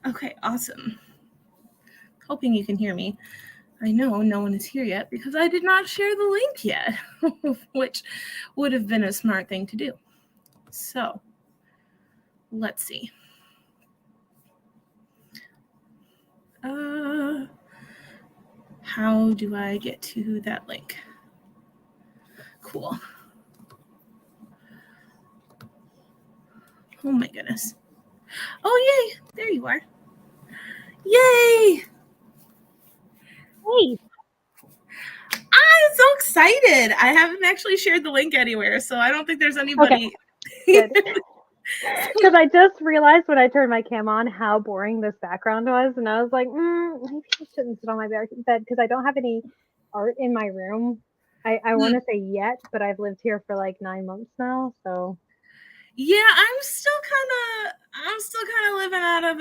Okay, awesome. Hoping you can hear me. I know no one is here yet because I did not share the link yet, which would have been a smart thing to do. So, let's see. How do I get to that link? Cool. Oh my goodness. Oh, yay. There you are. Yay. Hey. I'm so excited. I haven't actually shared the link anywhere, so I don't think there's anybody. Okay. Good. Because I just realized when I turned my cam on how boring this background was, and I was like, maybe I shouldn't sit on my bed because I don't have any art in my room. I want to say yet, but I've lived here for like 9 months now, so. Yeah, I'm still kind of living out of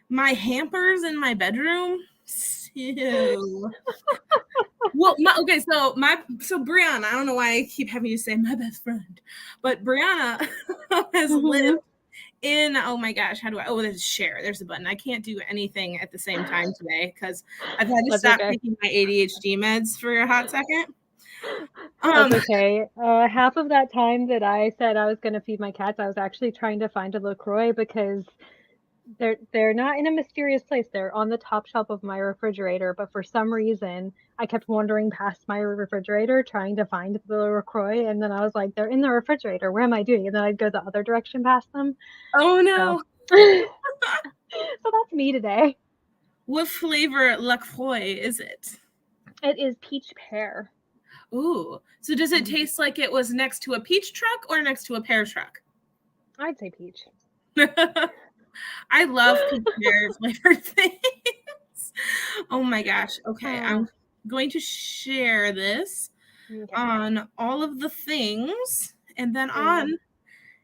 my hampers in my bedroom. So, well, so Brianna, I don't know why I keep having you say my best friend, but Brianna has lived in, oh my gosh, there's share. There's a button. I can't do anything at the same time today because I've had to stop taking my ADHD meds for a hot second. That's okay. Half of that time that I said I was going to feed my cats, I was actually trying to find a LaCroix because they're not in a mysterious place. They're on the top shelf of my refrigerator, but for some reason I kept wandering past my refrigerator trying to find the LaCroix, and then I was like, they're in the refrigerator. What am I doing? And then I'd go the other direction past them. Oh no. So that's me today. What flavor LaCroix is it? It is peach pear. Ooh. So does it taste like it was next to a peach truck or next to a pear truck? I'd say peach. I love peach pear flavored things. Oh my gosh. Okay. I'm going to share this on all of the things and then on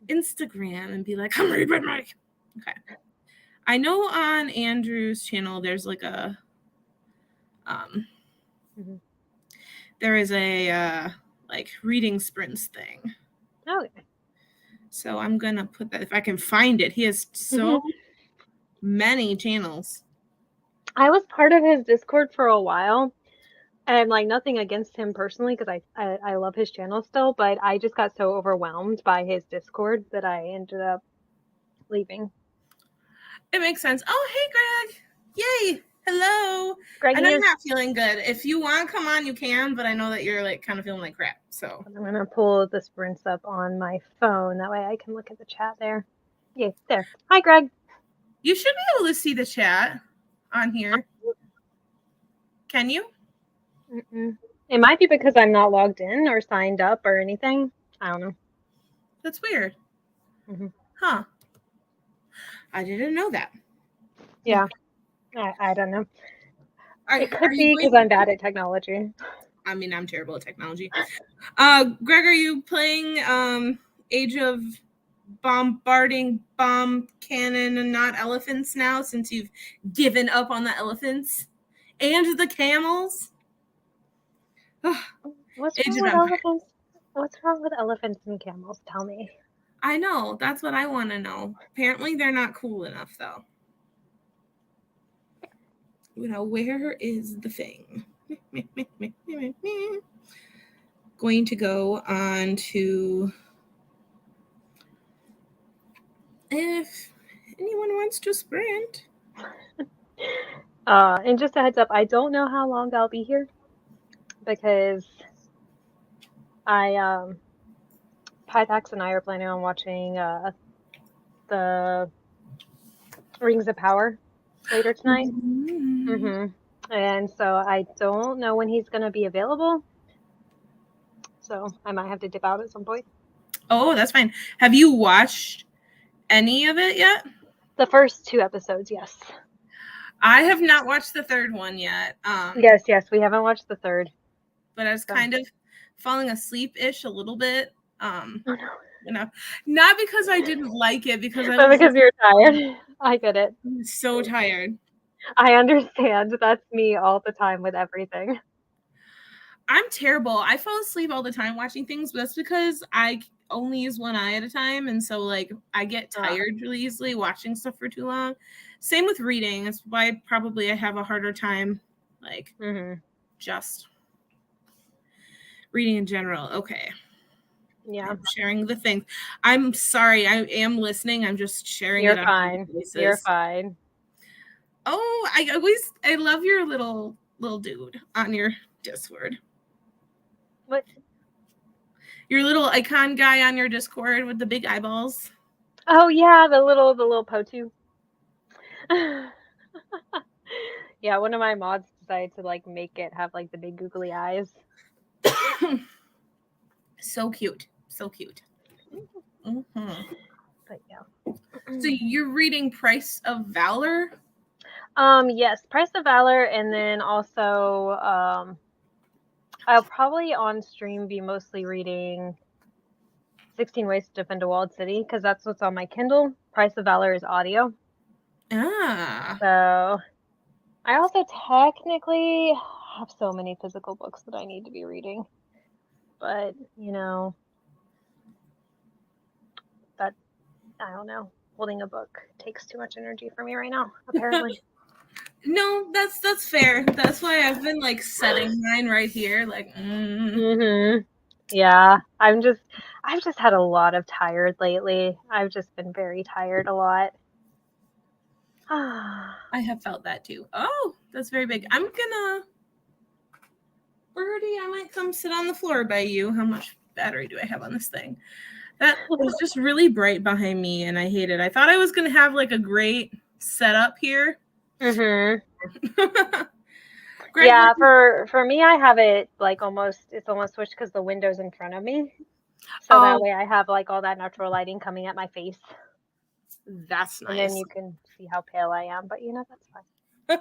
Instagram and be like, I'm ready by Mike. Okay. I know on Andrew's channel there's like a there is a like reading sprints thing. Okay. So I'm gonna put that if I can find it. He has so many channels. I was part of his Discord for a while, and like nothing against him personally because I love his channel still, but I just got so overwhelmed by his Discord that I ended up leaving. It makes sense. Oh, hey, Greg. Yay. Hello. Greg, I know you're not feeling good. If you want to come on, you can, but I know that you're like kind of feeling like crap. So I'm going to pull the sprints up on my phone. That way I can look at the chat there. Yeah, there. Hi, Greg. You should be able to see the chat on here. Can you? It might be because I'm not logged in or signed up or anything. I don't know. That's weird. Huh. I didn't know that. Yeah. I don't know. It could be because I'm bad at technology. I mean, I'm terrible at technology. Greg, are you playing Age of Bombarding Bomb Cannon and Not Elephants now since you've given up on the elephants and the camels? What's wrong with elephants? What's wrong with elephants and camels? Tell me. I know. That's what I want to know. Apparently, they're not cool enough, though. You know, where is the thing? Going to go on to if anyone wants to sprint. And just a heads up, I don't know how long I'll be here because Pythax and I are planning on watching the Rings of Power later tonight. And so I don't know when he's going to be available. So I might have to dip out at some point. Oh, that's fine. Have you watched any of it yet? The first 2 episodes, yes. I have not watched the third one yet. Yes, we haven't watched the third. But I was kind of falling asleep-ish a little bit. Oh, no. You know, not because I didn't like it, because you're tired. I get it. I'm so tired. I understand. That's me all the time with everything. I'm terrible. I fall asleep all the time watching things, but that's because I only use one eye at a time, and so like I get tired really easily watching stuff for too long. Same with reading. That's why probably I have a harder time like just reading in general. Okay. Yeah. I'm sharing the thing. I'm sorry. I am listening. I'm just sharing You're it on fine. You're fine. Oh, I love your little dude on your Discord. What? Your little icon guy on your Discord with the big eyeballs. Oh yeah, the little Potu. Yeah, one of my mods decided to like make it have like the big googly eyes. So cute. So cute. Mm-hmm. But yeah. So you're reading Price of Valor? Yes, Price of Valor, and then also I'll probably on stream be mostly reading 16 Ways to Defend a Walled City because that's what's on my Kindle. Price of Valor is audio. Ah. So I also technically have so many physical books that I need to be reading. But, you know, that I don't know. Holding a book takes too much energy for me right now, apparently. No, that's fair. That's why I've been like setting mine right here. Like, Yeah, I've just had a lot of tired lately. I've just been very tired a lot. I have felt that too. Oh, that's very big. I'm gonna Birdie, I might come sit on the floor by you. How much battery do I have on this thing? That is just really bright behind me, and I hate it. I thought I was gonna have like a great setup here. Greg, Greg, yeah, for me, I have it like it's almost switched because the window's in front of me. So that way I have like all that natural lighting coming at my face. That's nice. And then you can see how pale I am, but you know, that's fine.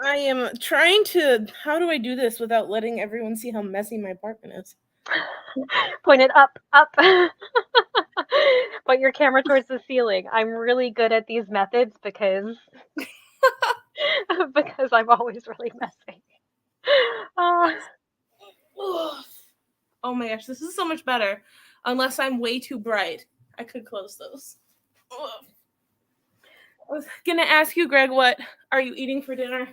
I am trying to, how do I do this without letting everyone see how messy my apartment is? Point it up. Point your camera towards the ceiling. I'm really good at these methods because I'm always really messy. Oh my gosh, this is so much better. Unless I'm way too bright. I could close those. Ugh. I was gonna ask you, Greg, what are you eating for dinner?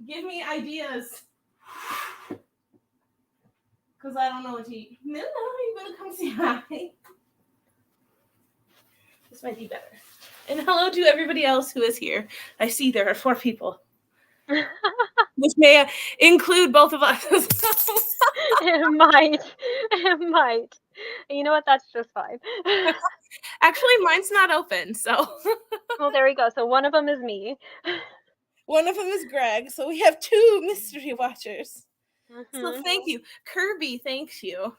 Give me ideas. Because I don't know what to eat. Milla, are you gonna come say hi? This might be better. And hello to everybody else who is here. I see there are 4 people. Which may include both of us. It might. You know what? That's just fine. Actually, mine's not open, so. Well, there we go. So one of them is me. One of them is Greg. So we have 2 mystery watchers. So thank you. Kirby, thanks you.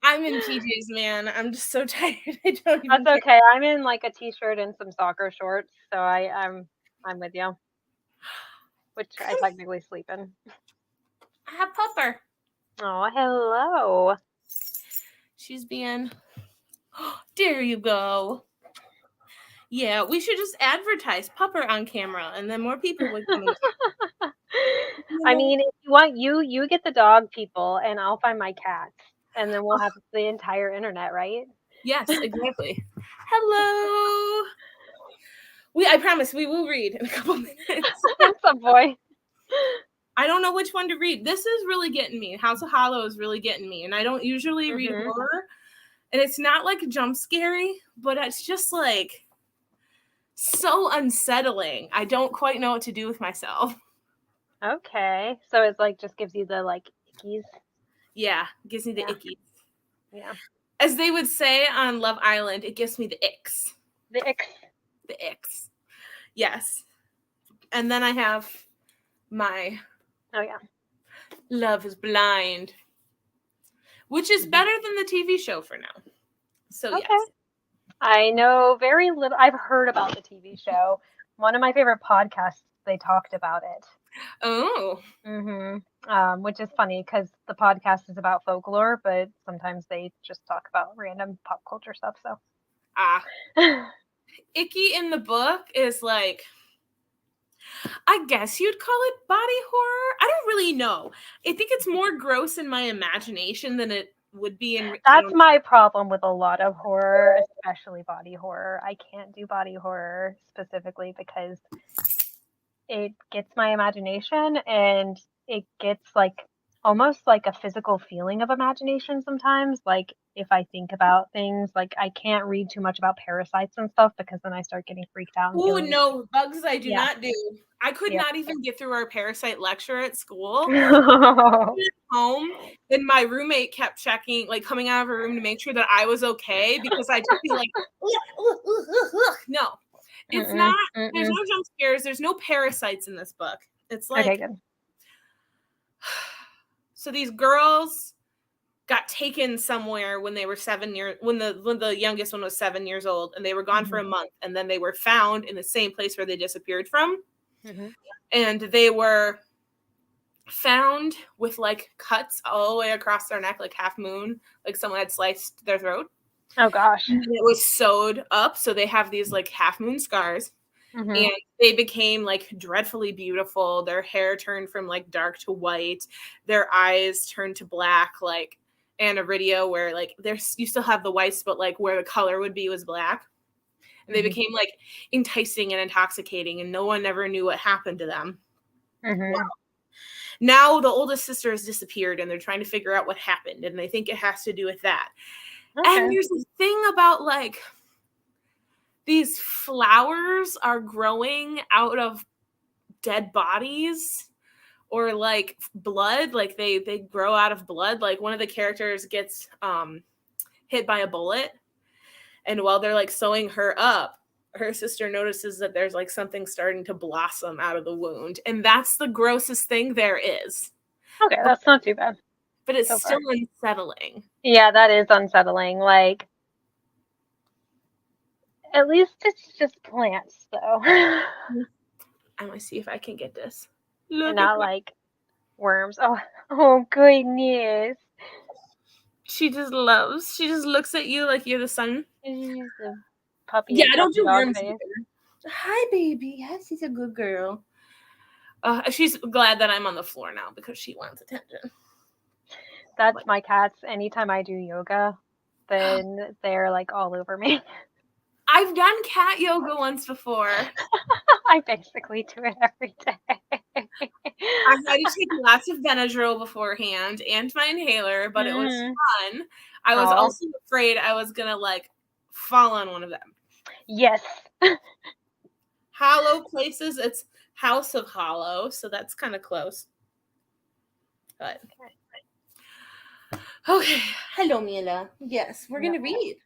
I'm in PJs, man. I'm just so tired. I don't even That's okay. I'm in like a t-shirt and some soccer shorts, so I'm with you. Which I technically sleep in. I have Pupper. Oh, hello. She's being. There you go. Yeah, we should just advertise Pupper on camera, and then more people would come. I mean, if you want, you get the dog people, and I'll find my cats, and then we'll have the entire internet, right? Yes, exactly. Hello. I promise we will read in a couple minutes. What's up, boy? I don't know which one to read. This is really getting me. House of Hollow is really getting me, and I don't usually read horror, and it's not like jump scary, but it's just like so unsettling. I don't quite know what to do with myself. Okay, so it's like just gives you the like ickies. Yeah, gives me the ickies. Yeah. As they would say on Love Island, it gives me the icks. The icks. The icks. Yes. And then I have my Love is Blind, which is better than the TV show for now. So yes. I know very little. I've heard about the TV show. One of my favorite podcasts, they talked about it. Oh. Which is funny because the podcast is about folklore, but sometimes they just talk about random pop culture stuff. So. Icky in the book is like, I guess you'd call it body horror. I don't really know. I think it's more gross in my imagination than it would be in. That's my problem with a lot of horror, especially body horror. I can't do body horror specifically because it gets my imagination and it gets like almost like a physical feeling of imagination sometimes. Like if I think about things, like I can't read too much about parasites and stuff because then I start getting freaked out and Oh feeling no, bugs I do yeah. not do. I could Yep. not even get through our parasite lecture at school. Oh. Home, and my roommate kept checking, like coming out of her room to make sure that I was okay because I'd just be like, no, it's Mm-mm, not. There's mm-mm. no jump scares. There's no parasites in this book. It's Okay, like, good. so these girls got taken somewhere when they were 7 years, when the youngest one was 7 years old, and they were gone for a month, and then they were found in the same place where they disappeared from, and they were found with like cuts all the way across their neck, like half moon, like someone had sliced their throat. Oh gosh. And it was sewed up, so they have these like half moon scars. And they became like dreadfully beautiful. Their hair turned from like dark to white. Their eyes turned to black, like Aniridia, where like there's you still have the whites, but like where the color would be was black. And they became like enticing and intoxicating, and no one ever knew what happened to them. Wow. Now the oldest sister has disappeared, and they're trying to figure out what happened, and they think it has to do with that. Okay. And there's this thing about like these flowers are growing out of dead bodies or like blood, like they grow out of blood. Like one of the characters gets hit by a bullet, and while they're like sewing her up, her sister notices that there's like something starting to blossom out of the wound, and that's the grossest thing there is. Okay, that's not too bad. But it's So still far. unsettling. Yeah, that is unsettling. Like, at least it's just plants, though. I'm gonna see if I can get this. And Look at not that. like worms. Oh goodness. She just loves. She just looks at you like you're the sun. She's a puppy, Yeah, I don't puppy do dog worms face. either. Hi, baby. Yes, she's a good girl. She's glad that I'm on the floor now because she wants attention. That's my cats. Anytime I do yoga, then they're like all over me. I've done cat yoga once before. I basically do it every day. I had to take lots of Benadryl beforehand and my inhaler, but it was fun. I was also afraid I was gonna like fall on one of them. Yes. Hollow places, it's House of Hollow, so that's kind of close. But okay. Hello, Mila. Yes, we're gonna read.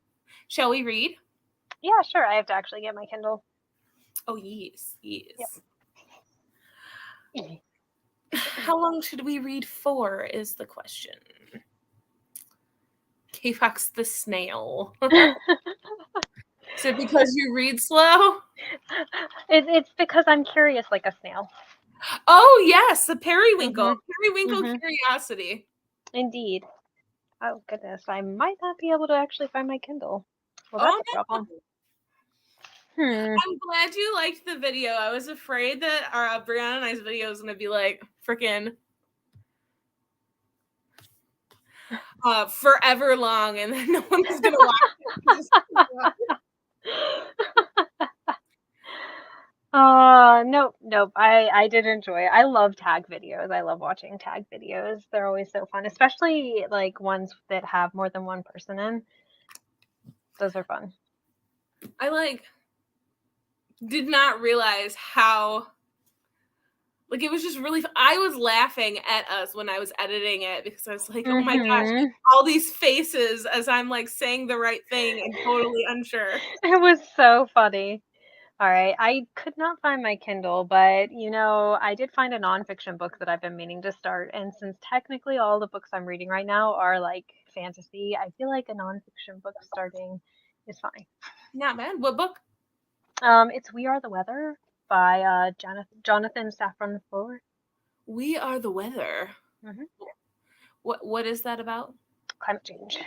Shall we read? Yeah, sure. I have to actually get my Kindle. Oh, yes, yes. Yep. How long should we read for is the question. K-Fox the snail. Is it because you read slow? It's because I'm curious like a snail. Oh, yes, the periwinkle. Periwinkle curiosity. Indeed. Oh, goodness. I might not be able to actually find my Kindle. Well, that's a problem. I'm glad you liked the video. I was afraid that our Brianna and I's video was going to be like freaking forever long, and then no one was going to watch it. Nope. I did enjoy it. I love tag videos. I love watching tag videos. They're always so fun, especially like ones that have more than one person in. Those are fun. I like did not realize how like it was just really I was laughing at us when I was editing it because I was like, oh my gosh, all these faces as I'm like saying the right thing and totally unsure. It was so funny. All right. I could not find my Kindle, but I did find a nonfiction book that I've been meaning to start. And since technically all the books I'm reading right now are like fantasy, I feel like a nonfiction book starting is fine. Not bad. What book? It's We Are the Weather by Jonathan Safran Foer. We Are the Weather. What is that about? Climate change.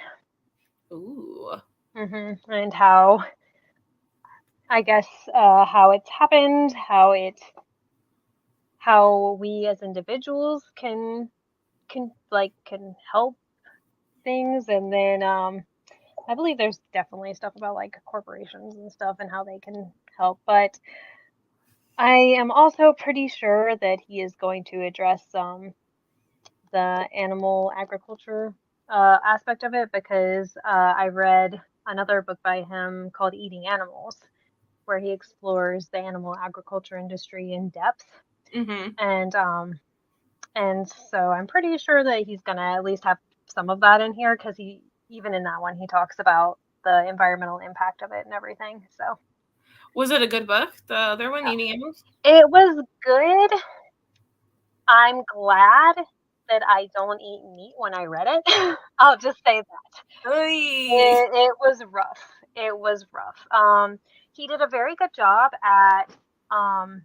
Ooh. And how, I guess, how it's happened, how it how we as individuals can help things, and then I believe there's definitely stuff about like corporations and stuff and how they can help, but I am also pretty sure that he is going to address the animal agriculture aspect of it, because I read another book by him called Eating Animals, where he explores the animal agriculture industry in depth. Mm-hmm. And so I'm pretty sure that he's gonna at least have some of that in here, because he, even in that one, he talks about the environmental impact of it and everything. So Was it a good book? The other one, Eating Animals? it was good. I'm glad that I don't eat meat when I read it. I'll just say that. Oy. It was rough. It was rough. He did a very good job um,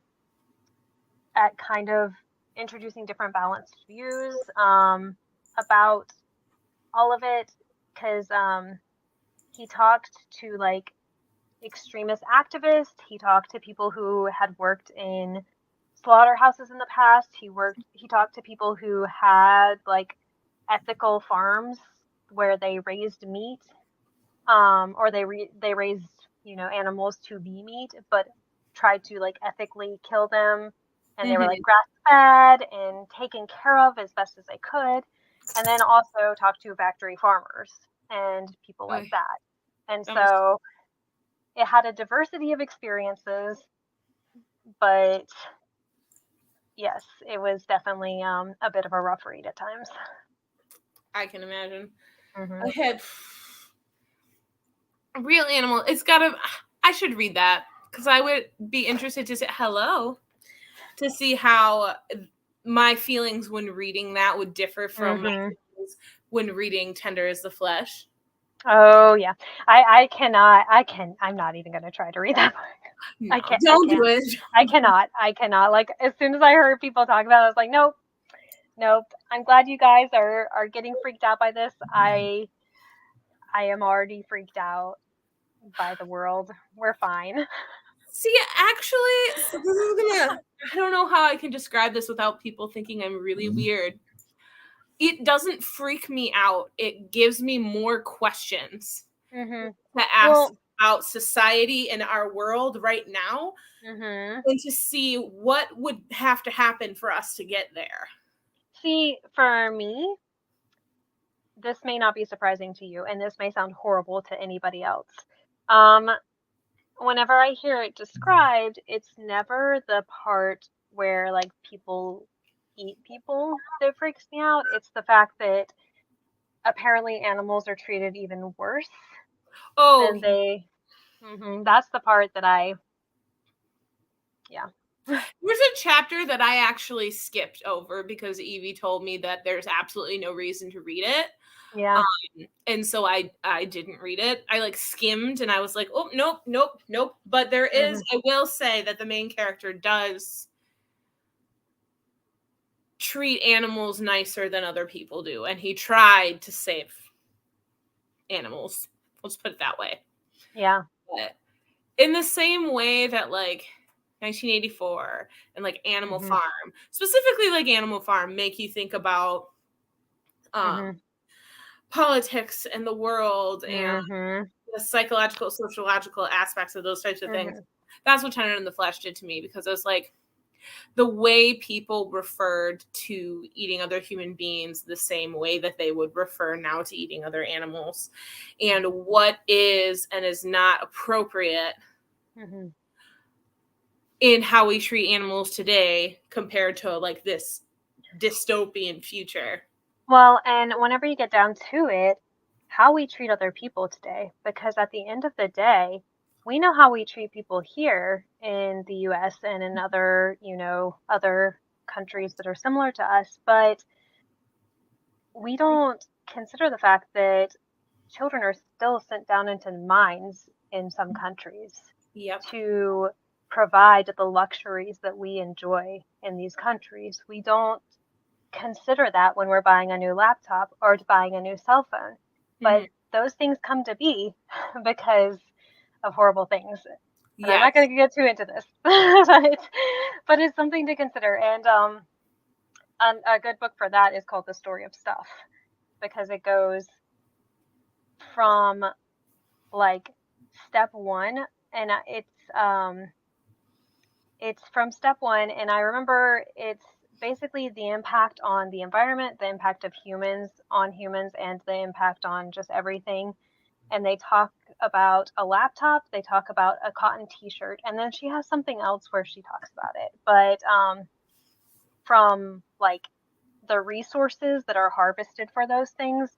at kind of introducing different balanced views about all of it, because he talked to like extremist activists. He talked to people who had worked in slaughterhouses in the past. He talked to people who had like ethical farms where they raised meat, or they raised, animals to be meat, but tried to like ethically kill them, and they were like Mm-hmm. grass fed and taken care of as best as they could. And then also talked to factory farmers and people like Oy. that. And That must. so it had a diversity of experiences, but yes, it was definitely a bit of a rough read at times. I can imagine. I Hmm. had real animal. It's gotta. I should read that because I would be interested to say hello to see how my feelings when reading that would differ from my Hmm. feelings when reading Tender as the Flesh. Oh yeah, I cannot. I'm not even gonna try to read that book. No, I can't. I don't do can't. it. I cannot. I cannot. Like as soon as I heard people talk about it, I was like, nope, nope. I'm glad you guys are getting freaked out by this. I am already freaked out by the world. We're fine. See, actually, so this is gonna. I don't know how I can describe this without people thinking I'm really weird. It doesn't freak me out. It gives me more questions Mhm. to ask Well. about society and our world right now Mhm. and to see what would have to happen for us to get there. See, for me, this may not be surprising to you, and this may sound horrible to anybody else. Um, Whenever I hear it described, it's never the part where like people eat people that freaks me out. It's the fact that apparently animals are treated even worse Oh, than they. That's the part that yeah. there's a chapter that I actually skipped over because Evie told me that there's absolutely no reason to read it. Yeah. And so I didn't read it. I like skimmed and I was like, oh nope, nope, nope. But there is, Hmm. I will say that the main character does treat animals nicer than other people do, and he tried to save animals. Let's put it that way. Yeah. But in the same way that like 1984 and like Animal Hmm. Farm, specifically like Animal Farm, make you think about um, Hmm. politics and the world and Hmm. the psychological, sociological aspects of those types of things. Hmm. That's what Tender in the Flesh did to me because it was like the way people referred to eating other human beings the same way that they would refer now to eating other animals and what is and is not appropriate Hmm. in how we treat animals today compared to like this dystopian future. Well, and whenever you get down to it, how we treat other people today, because at the end of the day, we know how we treat people here in the US and in other, other countries that are similar to us, but we don't consider the fact that children are still sent down into mines in some countries Yep. to provide the luxuries that we enjoy in these countries. We don't consider that when we're buying a new laptop or buying a new cell phone. Mm-hmm. But those things come to be because of horrible things. And I'm not going to get too into this, but it's something to consider. And a good book for that is called The Story of Stuff, because it goes from like step one, and it's from step one, and I remember it's basically the impact on the environment, the impact of humans on humans, and the impact on just everything. And they talk about a laptop, they talk about a cotton t-shirt, and then she has something else where she talks about it. But from like the resources that are harvested for those things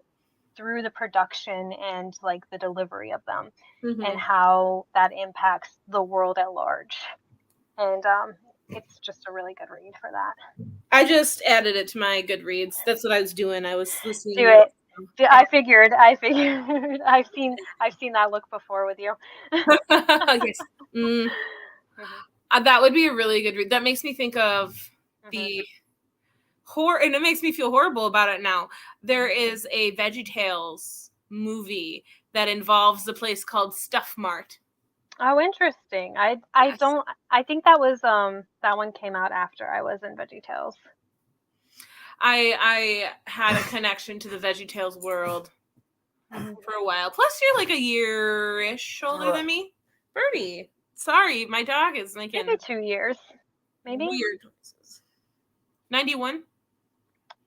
through the production and like the delivery of them, and how that impacts the world at large. And it's just a really good read for that. I just added it to my Goodreads. That's what I was doing. I was listening Do to it. I figured. I've seen that look before with you. Yes. That would be a really good read. That makes me think of the horror, and it makes me feel horrible about it now. There is a VeggieTales movie that involves a place called Stuff Mart. Oh, interesting. I think that was that one came out after I was in VeggieTales. I had a connection to the VeggieTales world for a while. Plus, you're like a year-ish older than me. Birdie. Sorry, my dog is making maybe 2 years. Maybe weird noises. 91?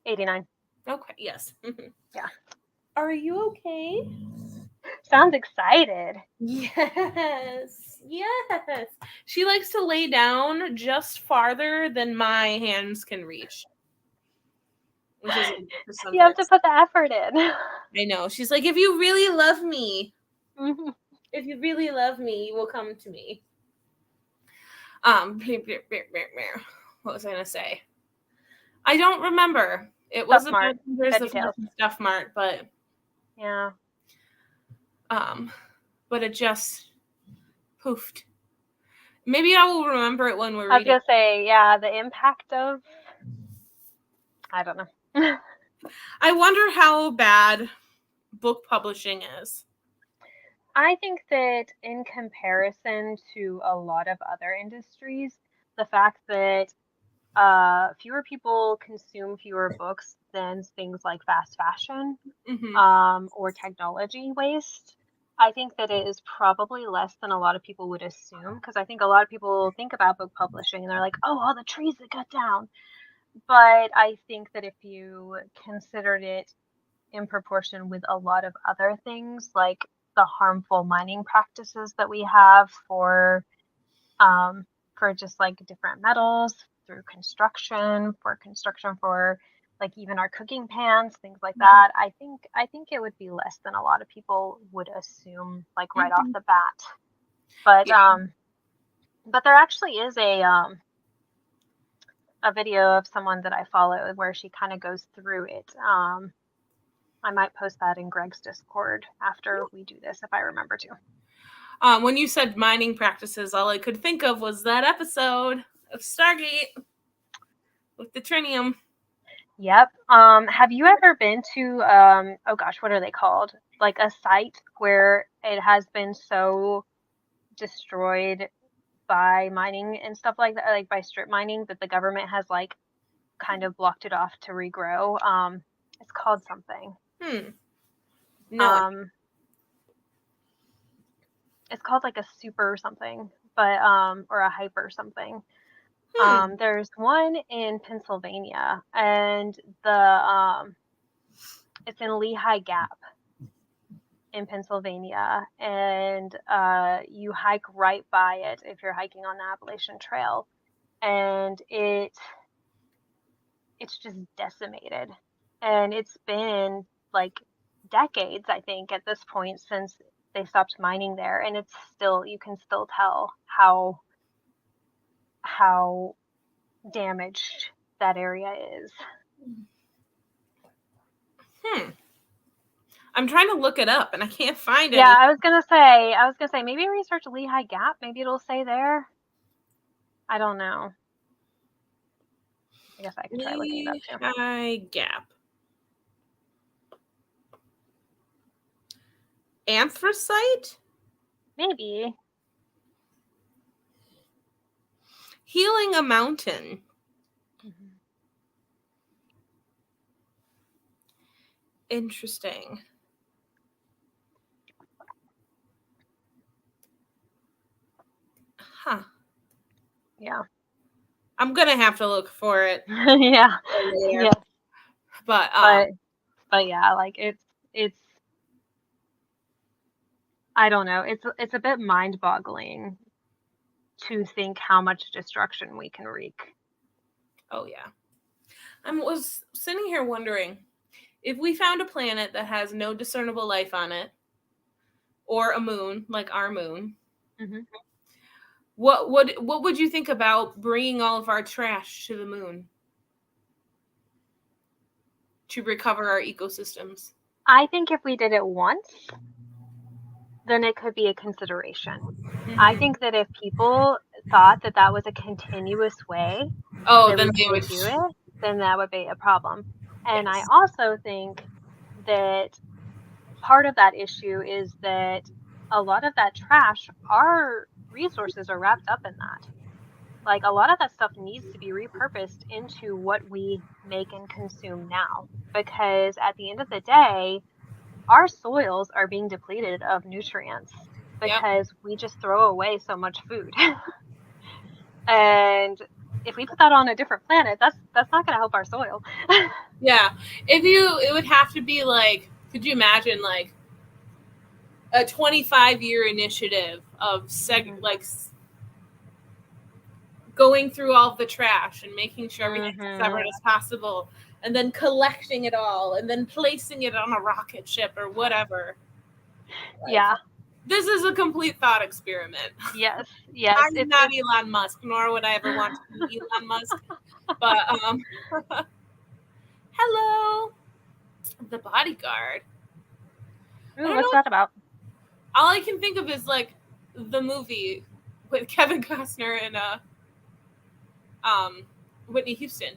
89. Okay, yes. Yeah. Are you okay? Sounds excited. Yes. Yes. She likes to lay down just farther than my hands can reach. Which is you have to put the effort in. I know. She's like, if you really love me, if you really love me, you will come to me. What was I gonna say? I don't remember. It was about Stuff Mart, but yeah. But it just poofed. Maybe I will remember it when we're reading. I was gonna say, yeah, the impact of I don't know. I wonder how bad book publishing is. I think that in comparison to a lot of other industries, the fact that fewer people consume fewer books than things like fast fashion or technology waste, I think that it is probably less than a lot of people would assume, because I think a lot of people think about book publishing and they're like, oh, all the trees that cut down. But I think that if you considered it in proportion with a lot of other things, like the harmful mining practices that we have for just like different metals through construction for like even our cooking pans, things like that, I think it would be less than a lot of people would assume, like right off the bat. But there actually is a video of someone that I follow where she kind of goes through it. I might post that in Greg's Discord after we do this if I remember to. When you said mining practices, all I could think of was that episode of Stargate with the trinium. Yep. Have you ever been to oh gosh, what are they called? Like a site where it has been so destroyed by mining and stuff like that, like by strip mining, that the government has like kind of blocked it off to regrow. It's called something. No. It's called like a super something, but or a hyper something. There's one in Pennsylvania, and it's in Lehigh Gap in Pennsylvania, and you hike right by it if you're hiking on the Appalachian Trail, and it's just decimated, and it's been like decades, I think, at this point since they stopped mining there, and it's still, you can still tell how damaged that area is. I'm trying to look it up and I can't find it. Yeah, I was gonna say maybe research Lehigh Gap. Maybe it'll say there. I don't know. I guess I could try looking it up too. Lehigh Gap. Anthracite? Maybe. Healing a mountain. Mhm. Interesting. Huh. Yeah. I'm gonna have to look for it Yeah. later. Yeah. But But yeah, like it's I don't know. It's a bit mind-boggling to think how much destruction we can wreak. oh yeah. I was sitting here wondering if we found a planet that has no discernible life on it, or a moon like our moon. Hmm. What would you think about bringing all of our trash to the moon to recover our ecosystems? I think if we did it once, then it could be a consideration. I Mm-hmm. think that if people thought that that was a continuous way Oh, that then we they would. could do it, then that would be a problem. And I Yes. also think that part of that issue is that a lot of that trash, our resources are wrapped up in that. Like a lot of that stuff needs to be repurposed into what we make and consume now. Because at the end of the day, our soils are being depleted of nutrients Yep. because we just throw away so much food. And if we put that on a different planet, that's not going to help our soil. Yeah. It would have to be like, could you imagine like a 25-year initiative of Hmm. going through all of the trash and making sure everything's as Hmm. separate as possible, and then collecting it all, and then placing it on a rocket ship or whatever. Like, Yeah. this is a complete thought experiment. Yes. Yes. I'm not Elon Musk, nor would I ever want to be Elon Musk. But hello, the bodyguard. I Ooh, don't know. what's that about? All I can think of is like the movie with Kevin Costner and Whitney Houston.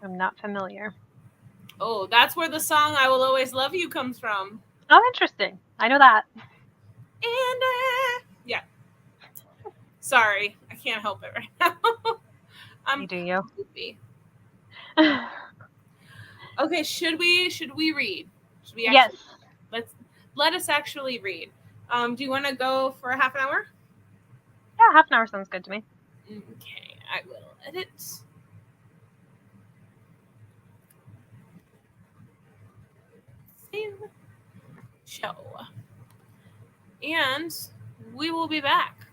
I'm not familiar. Oh, that's where the song "I Will Always Love You" comes from. Oh, interesting. I know that. And yeah, sorry, I can't help it right now. You I'm do you. goofy. Okay, should we read? Should we Yes. actually let us actually read? Do you want to go for a half an hour? Yeah, half an hour sounds good to me. Okay, I will edit. Save show. And we will be back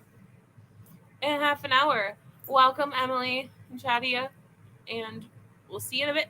in half an hour. Welcome, Emily and Shadia, and we'll see you in a bit.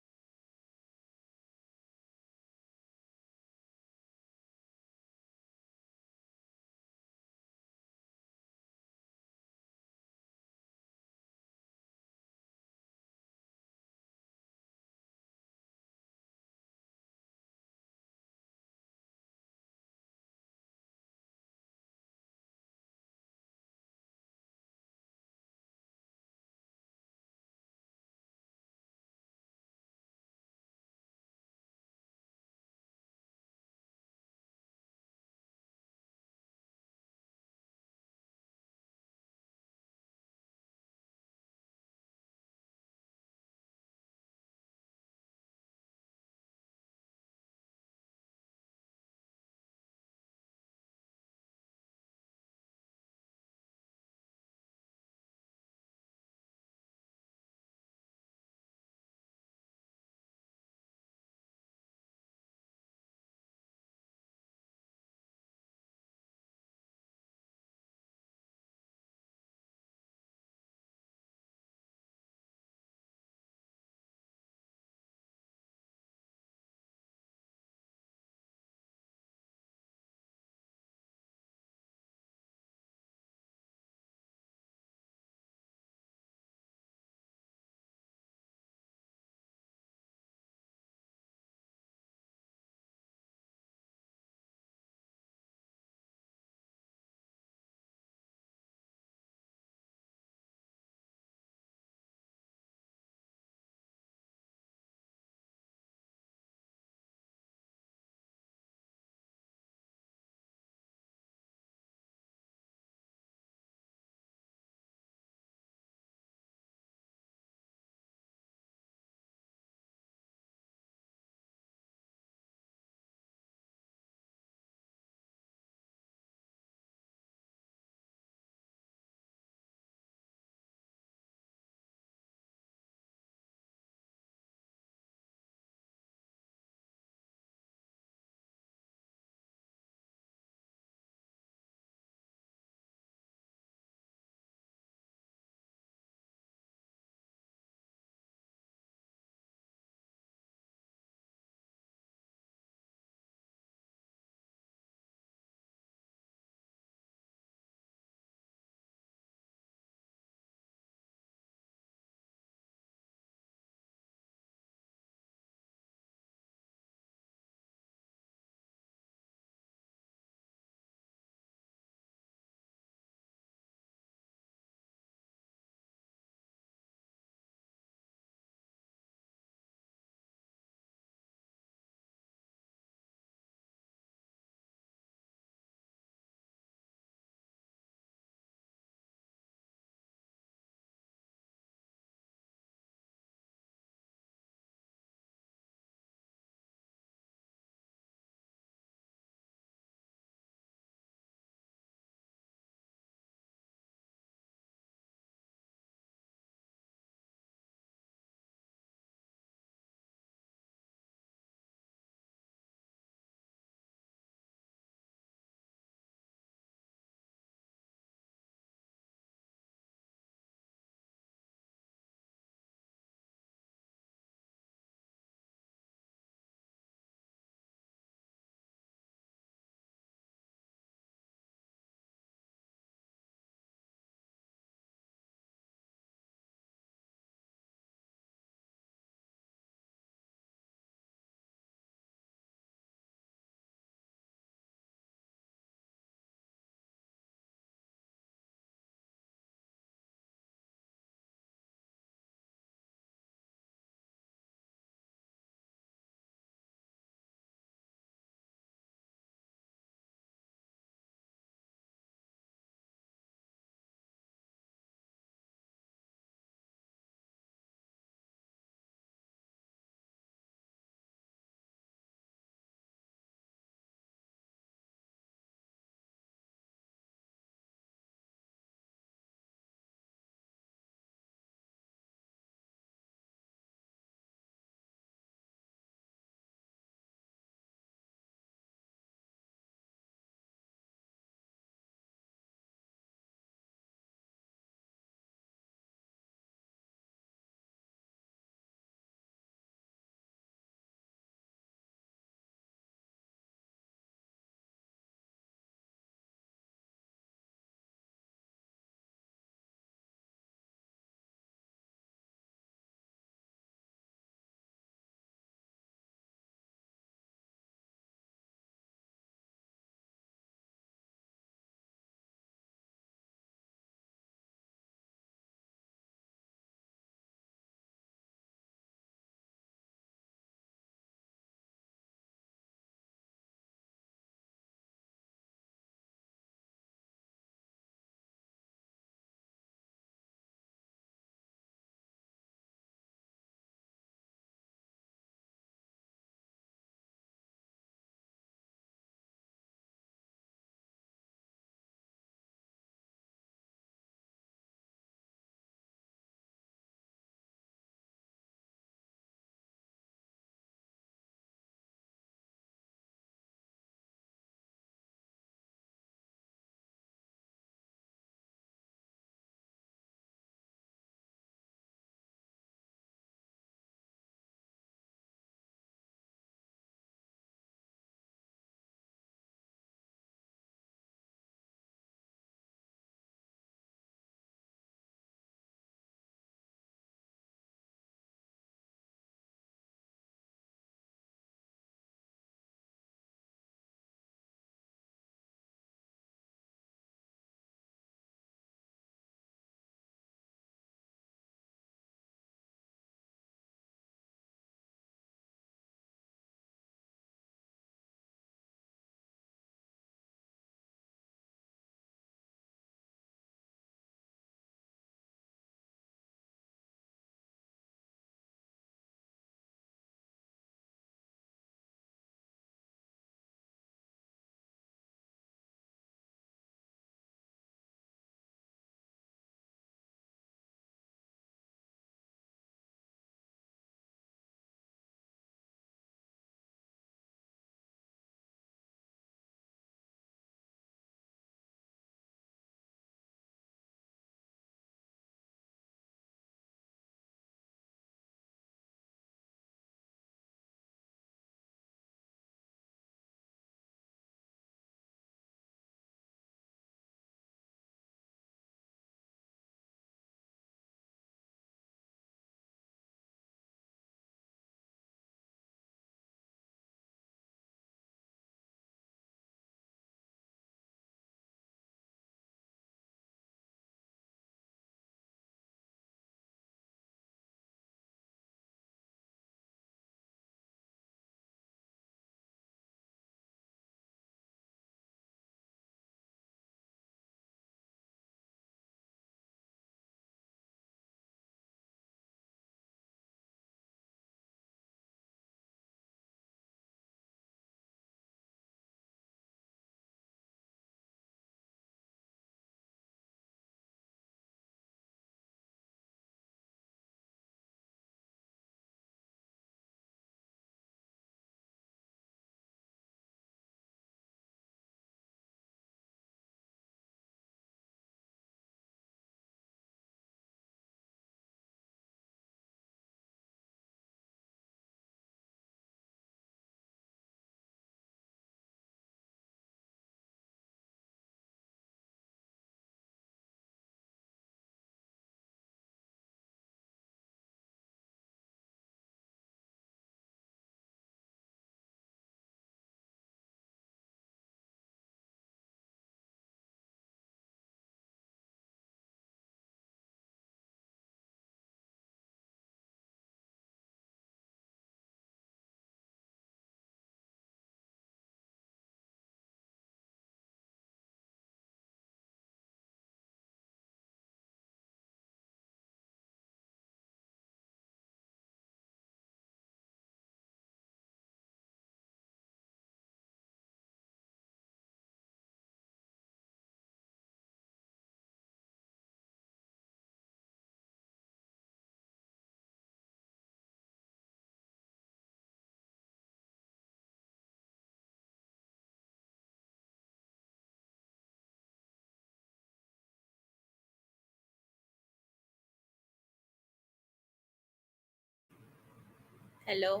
Hello.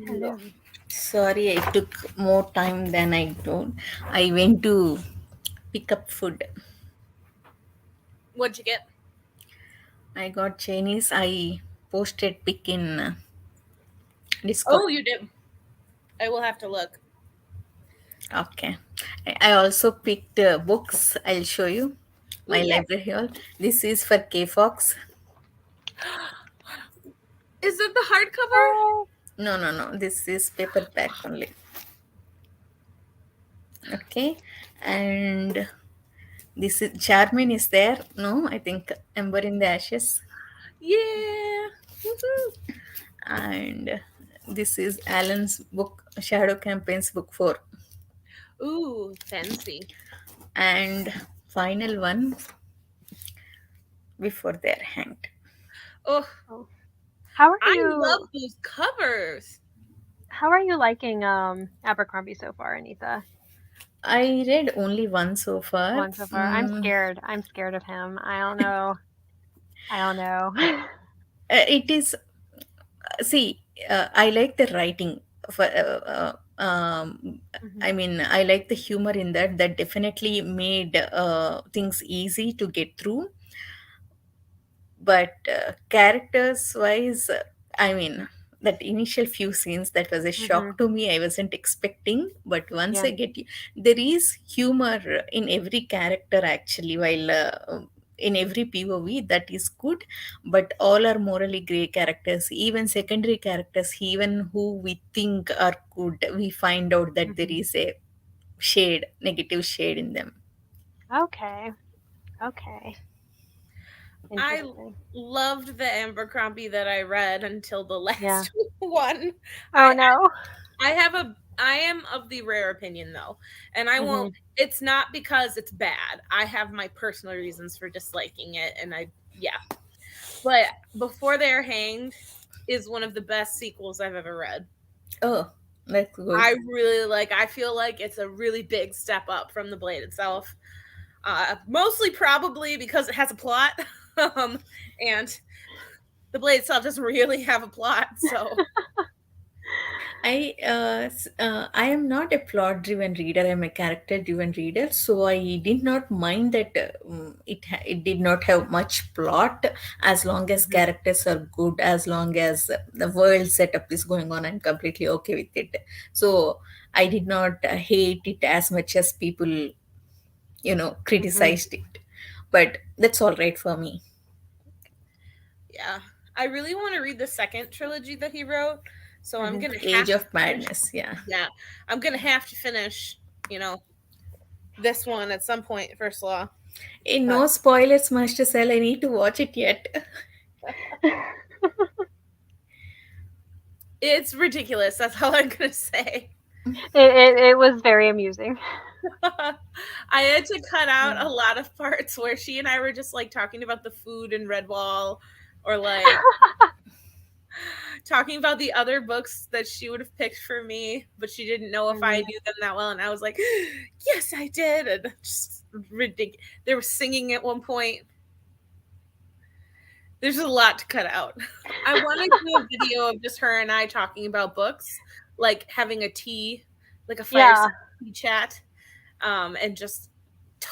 Hello. Hello. Sorry, I took more time than I told. I went to pick up food. What'd you get? I got Chinese. I posted pic in Discord. Oh, you did. I will have to look. Okay. I also picked books. I'll show you my Ooh, yeah. library haul. This is for K Fox. Is it the hardcover? Hi. No, no, no. This is paperback only. Okay. And this is Charmin is there. No, I think Ember in the Ashes. Yeah. Woohoo. And this is Alan's book, Shadow Campaigns Book 4. Ooh, fancy. And final one before they're hanged. Oh, Oh. How are I love you those covers. how are you liking Abercrombie so far, Anita? I read only one so far. One so far. I'm scared. I'm scared of him. I don't know. I don't know. It is, see, I like the writing. For, Mhm. I mean, I like the humor in that. That definitely made things easy to get through. But characters wise, I mean, that initial few scenes, that was a shock Mhm. to me. I wasn't expecting, but once Yeah. I get, there is humor in every character actually, while in every POV, that is good. But all are morally gray characters, even secondary characters, even who we think are good, we find out that there Mhm. is a shade, negative shade in them. Okay. Okay. I Interesting. loved the Abercrombie that I read until the Yeah. last one. Oh I no. I am of the rare opinion though, and I won't. Mhm. It's not because it's bad. I have my personal reasons for disliking it, and yeah. But Before They're Hanged is one of the best sequels I've ever read. Oh, that's good. I really like. I feel like it's a really big step up from the Blade itself. Mostly probably because it has a plot, um, and the Blade itself doesn't really have a plot. So I am not a plot driven reader. I'm a character driven reader, so I did not mind that it did not have much plot, as long as Mhm. characters are good, as long as the world setup is going on. I'm completely okay with it. So I did not hate it as much as people, Mhm. criticized it. But that's all right for me. yeah, I really want to read the second trilogy that he wrote. So I'm Mhm. gonna Age have to of finish. Madness, yeah. Yeah, I'm gonna have to finish. You know, this one at some point. First law. No spoilers, Master Cell. I need to watch it yet. It's ridiculous. That's all I'm gonna say. It was very amusing. I had to cut out a Mm. lot of parts where she and I were just like talking about the food in Redwall, or like talking about the other books that she would have picked for me, but she didn't know if I Mhm. knew them that well. And I was like, yes, I did. And just ridiculous. They were singing at one point. There's a lot to cut out. I want to do a video of just her and I talking about books, like having a tea, like a Yeah. fireside tea chat, and just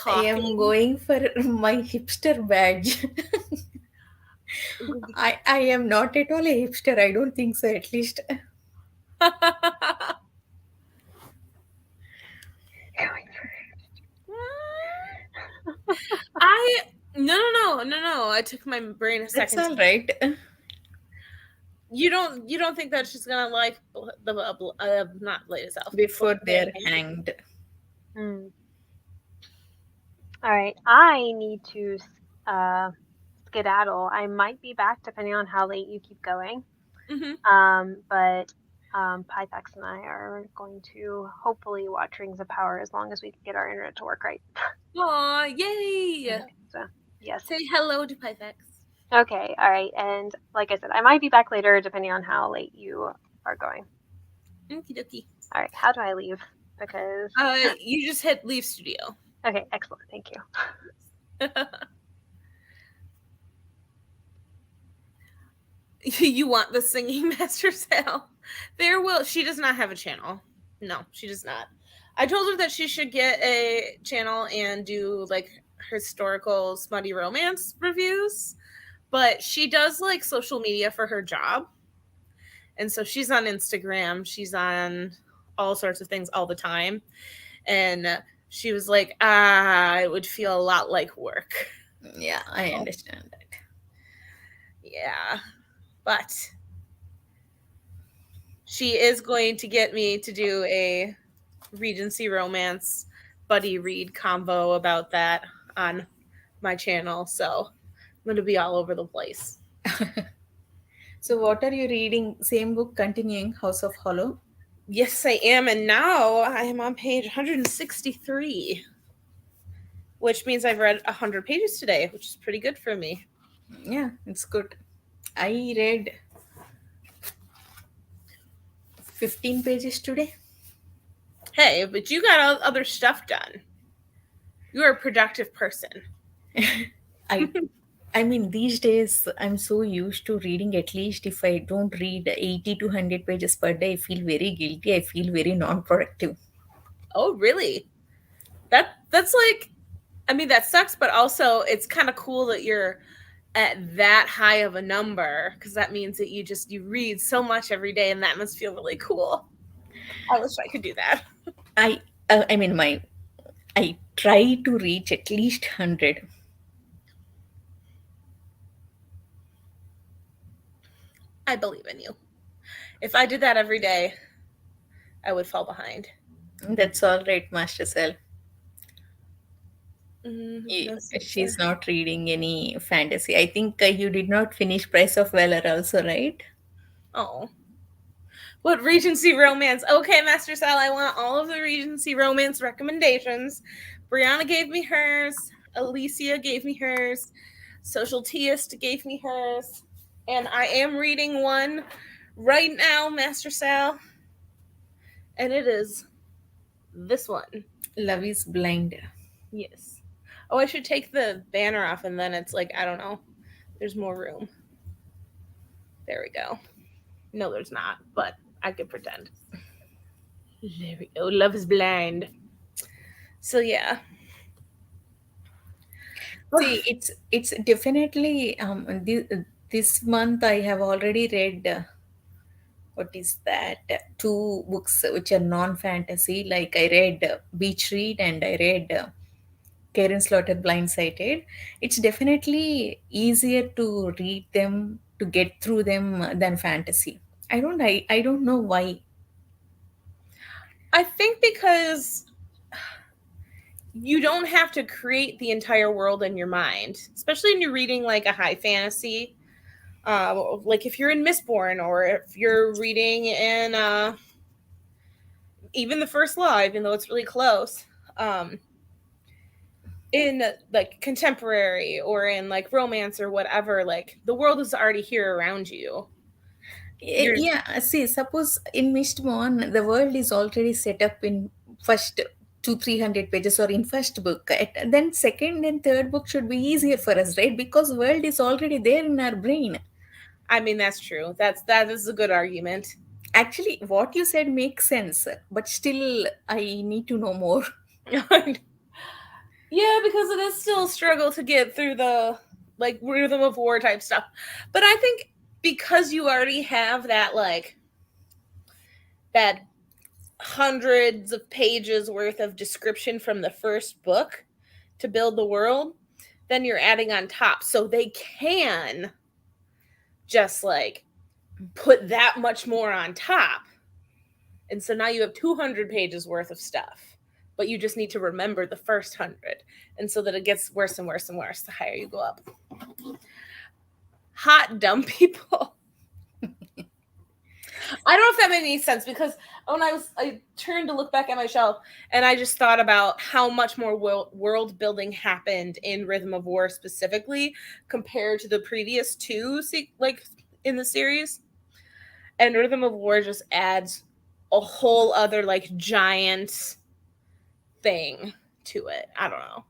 I am talking. going for my hipster badge. I am not at all a hipster. I don't think so, at least. I no. I took my brain a That's second. all right. You don't think that she's gonna like the not Blade itself Before before they're they're hanged? hanged. Mm. All right. I need to skedaddle. I might be back depending on how late you keep going. Mm-hmm. But Pythax and I are going to hopefully watch Rings of Power as long as we can get our internet to work right. Aw, yay! Okay. So yes. Say hello to Pythax. Okay. All right. And like I said, I might be back later depending on how late you are going. Okie dokie. All right. How do I leave? Because You just hit leave studio. okay. Excellent. Thank you. You want the singing Master Sal? She does not have a channel. No, she does not. I told her that she should get a channel and do like historical smutty romance reviews, but she does like social media for her job. And so she's on Instagram, she's on all sorts of things all the time. And she was like, it would feel a lot like work. Yeah, I understand that. Yeah. But she is going to get me to do a Regency romance buddy read convo about that on my channel. So I'm going to be all over the place. So, what are you reading? Same book, continuing House of Hollow? Yes, I am. And now I am on page 163, which means I've read 100 pages today, which is pretty good for me. Yeah, it's good. I read 15 pages today. Hey, but you got other stuff done. You're a productive person. I I mean, these days I'm so used to reading. At least if I don't read 80 to 100 pages per day, I feel very guilty. I feel very non-productive. Oh, really? That's like, I mean, that sucks, but also it's kind of cool that you're at that high of a number, because that means that you read so much every day, and that must feel really cool. I wish I could do that. I mean, I try to reach at least 100. I believe in you. If I did that every day, I would fall behind. That's all right, Master Cell. No, She's not reading any fantasy. I think you did not finish Price of Valor also, right? oh, what Regency romance? Okay, Master Sal, I want all of the Regency romance recommendations. Brianna gave me hers. Alicia gave me hers. Social Teist gave me hers. And I am reading one right now, Master Sal. And it is this one. Love is Blind. Yes. Oh, I should take the banner off, and then it's like, I don't know. There's more room. There we go. No, there's not, but I could pretend. There we go. Love is blind. So yeah. See, it's definitely this month I have already read what is that, two books which are non-fantasy. Like I read Beach Read and I read Karen Slaughter Blindsided. It's definitely easier to read them, to get through them than fantasy. I don't know why. I think because you don't have to create the entire world in your mind, especially when you're reading like a high fantasy. Like if you're in Mistborn, or if you're reading in even the First Law, even though it's really close. In like contemporary or in like romance or whatever, like the world is already here around you. You're Yeah, see, suppose in Mistborn, the world is already set up in first two, 300 pages or in first book. Then second and third book should be easier for us, right? Because world is already there in our brain. I mean, that's true. That is a good argument. Actually, what you said makes sense, but still, I need to know more. Yeah, because it is still a struggle to get through the like rhythm of war type stuff. But I think because you already have that like that hundreds of pages worth of description from the first book to build the world, then you're adding on top. So they can just like put that much more on top. And so now you have 200 pages worth of stuff, but you just need to remember the first 100. And so that it gets worse and worse and worse the higher you go up. Hot, dumb people. I don't know if that made any sense, because when I turned to look back at my shelf, and I just thought about how much more world building happened in Rhythm of War specifically compared to the previous two, like in the series. And Rhythm of War just adds a whole other like giant thing to it. I don't know.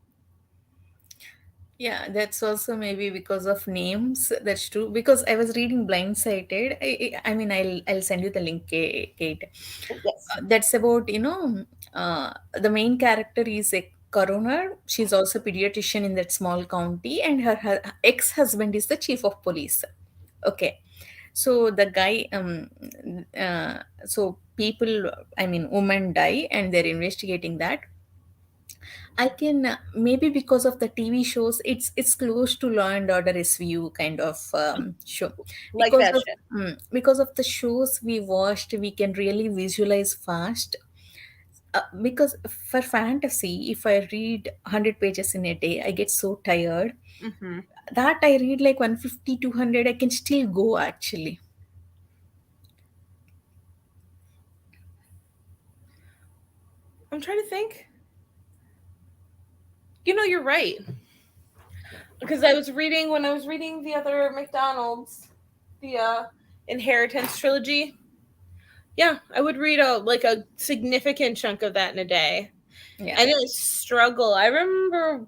Yeah, that's also maybe because of names. That's true. Because I was reading Blindsided. I mean, I'll send you the link, Kate. Yes. That's about, the main character is a coroner. She's also a pediatrician in that small county, and her ex-husband is the chief of police. Okay, so the guy, so people, I mean, women die, and they're investigating that. I can, maybe because of the TV shows, it's close to Law and Order SVU kind of show. Like that shit. Because of the shows we watched, we can really visualize fast. Because for fantasy, if I read 100 pages in a day, I get so tired. Hmm. That I read like 150, 200, I can still go actually. I'm trying to think. You're right. Because I was reading when I was reading the other McDonald's, the Inheritance trilogy. Yeah, I would read a significant chunk of that in a day. Yeah. I didn't struggle. I remember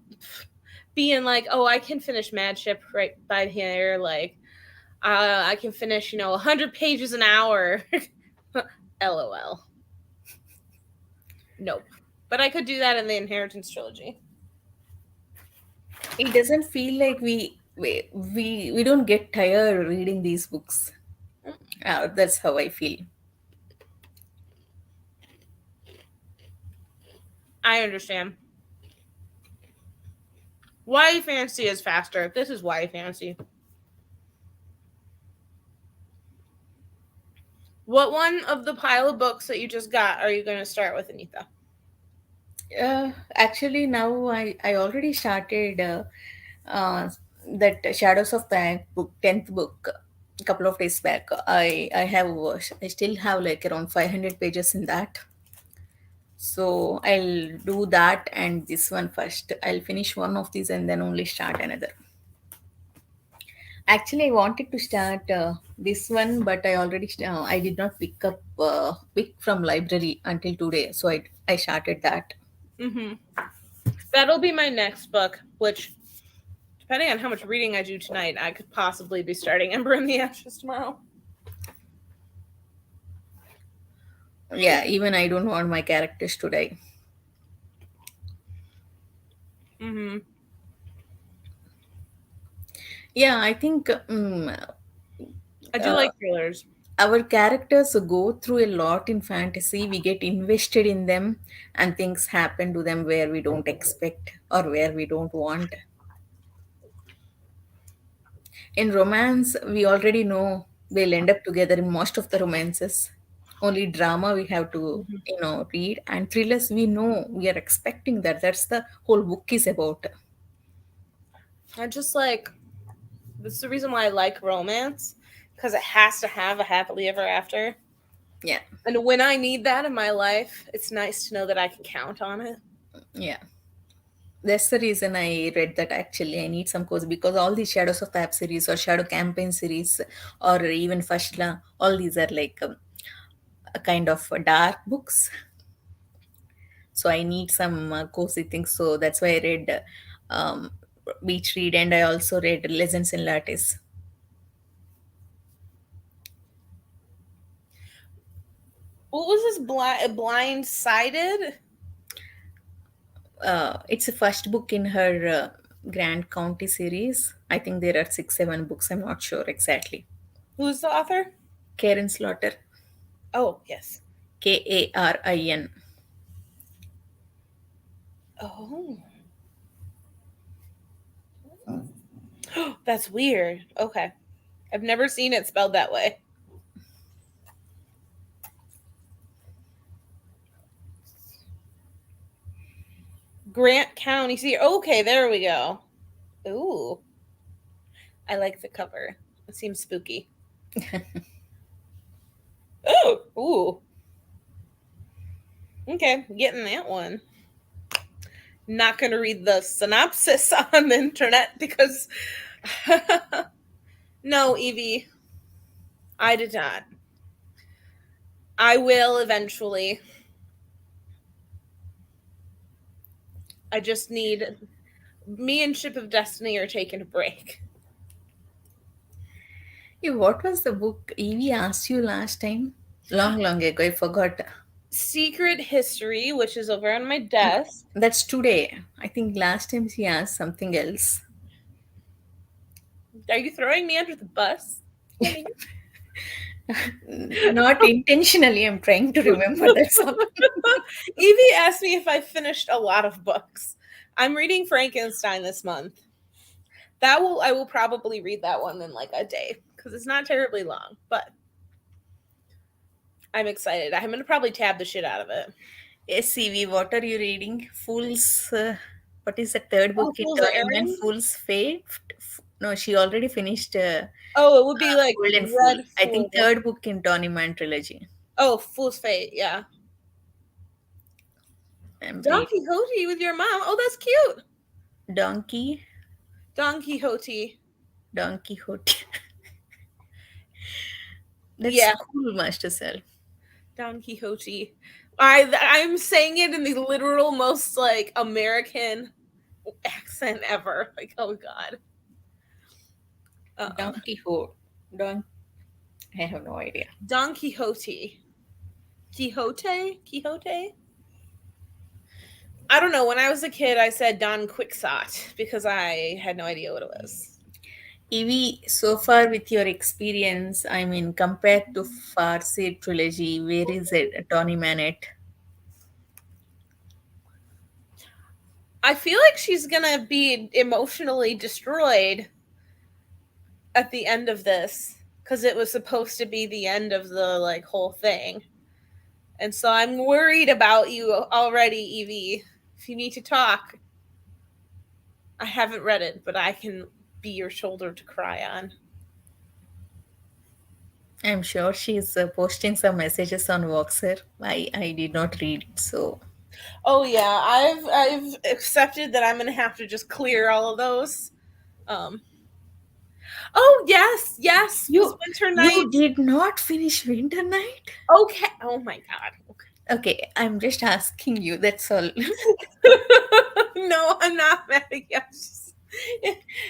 being like, "Oh, I can finish Mad Ship right by here. Like, I can finish, 100 pages an hour." LOL. Nope. But I could do that in the Inheritance trilogy. It doesn't feel like we don't get tired reading these books. That's how I feel. I understand. YA fantasy is faster. This is YA fantasy. What one of the pile of books that you just got are you going to start with, Anita? Actually, now I already started uh, that Shadows of the book, 10th book, a couple of days back. I still have like around 500 pages in that. So I'll do that and this one first. I'll finish one of these and then only start another. Actually, I wanted to start this one, but I did not pick from library until today. So I started that. Mm-hmm. That'll be my next book, which, depending on how much reading I do tonight, I could possibly be starting Ember in the Ashes tomorrow. Yeah, even I don't want my characters to die. Mm-hmm. Yeah, I think I do uh, like thrillers. our characters go through a lot in fantasy. We get invested in them, and things happen to them where we don't expect or where we don't want. In romance, we already know they'll end up together in most of the romances. Only drama we have to, Mm-hmm. read, and thrillers we know we are expecting that. That's the whole book is about. I just like, this is the reason why I like romance, because it has to have a happily ever after. Yeah, And when I need that in my life, it's nice to know that I can count on it. yeah. That's the reason I read that actually. I need some course because all these Shadows of Tap series or Shadow Campaign series or even Fashla, all these are like a kind of dark books. So I need some cozy things. So that's why I read Beach Read, and I also read Legends in Lattice. What was this blindsided? It's the first book in her Grand County series. I think there are 6, 7 books. I'm not sure exactly. Who's the author? Karen Slaughter, Oh, yes. Karin. Oh. That's weird. Okay. I've never seen it spelled that way. Grant County. See, okay, there we go. Ooh. I like the cover. It seems spooky. Oh, ooh. Okay, getting that one. Not going to read the synopsis on the internet because no, Evie, I did not. I will eventually. I just need me and Ship of Destiny are taking a break. Hey, what was the book Evie asked you last time? Long, long ago. I forgot. Secret History, which is over on my desk. That's today. I think last time she asked something else. Are you throwing me under the bus, honey? Not intentionally. I'm trying to remember. That's all. Evie asked me if I finished a lot of books. I'm reading Frankenstein this month. I will probably read that one in like a day because it's not terribly long, but I'm excited. I'm gonna probably tab the shit out of it. Yes, Evie, what are you reading? Fool's. What is the third Oh, book in Fool's Tournament? Errand. Fool's Fate? No, she already finished Oh, it would be like Golden Fool. Red I think Fool. third book in Tournament trilogy. Oh, Fool's Fate. Yeah. I'm Don reading Quixote with your mom. Oh, that's cute. Donkey. Don Quixote. Don Quixote. That's Yeah, cool, Master Cell. Don Quixote. I'm saying it in the literal most like American accent ever. Like, oh god. Don Quixote. Don. I have no idea. Don Quixote. Quixote? Quixote? I don't know. When I was a kid, I said Don Quixote because I had no idea what it was. Evie, so far with your experience, I mean, compared to Farsi trilogy, where is it, Tony Manet? I feel like she's gonna be emotionally destroyed at the end of this because it was supposed to be the end of the like whole thing. And so I'm worried about you already, Evie. If you need to talk, I haven't read it, but I can be your shoulder to cry on. I'm sure she's posting some messages on Voxer. I did not read it, so Oh yeah, I've accepted that I'm gonna have to just clear all of those. Um. Oh yes, yes, was you Winter you Night. did not finish Winter Night? Okay. Oh my god. Okay. Okay, I'm just asking you. That's all. No, I'm not mad at you.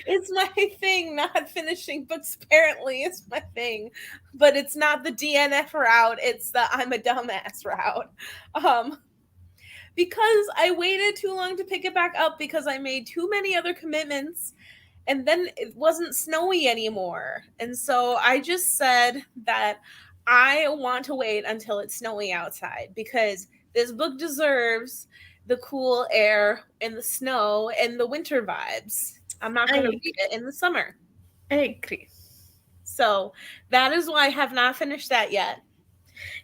It's my thing. Not finishing books apparently is my thing, but it's not the DNF route. It's the I'm a dumbass route. Um, because I waited too long to pick it back up because I made too many other commitments and then it wasn't snowy anymore. And so I just said that I want to wait until it's snowy outside because this book deserves the cool air and the snow and the winter vibes. I'm not going to I read it in the summer. I agree. So that is why I have not finished that yet.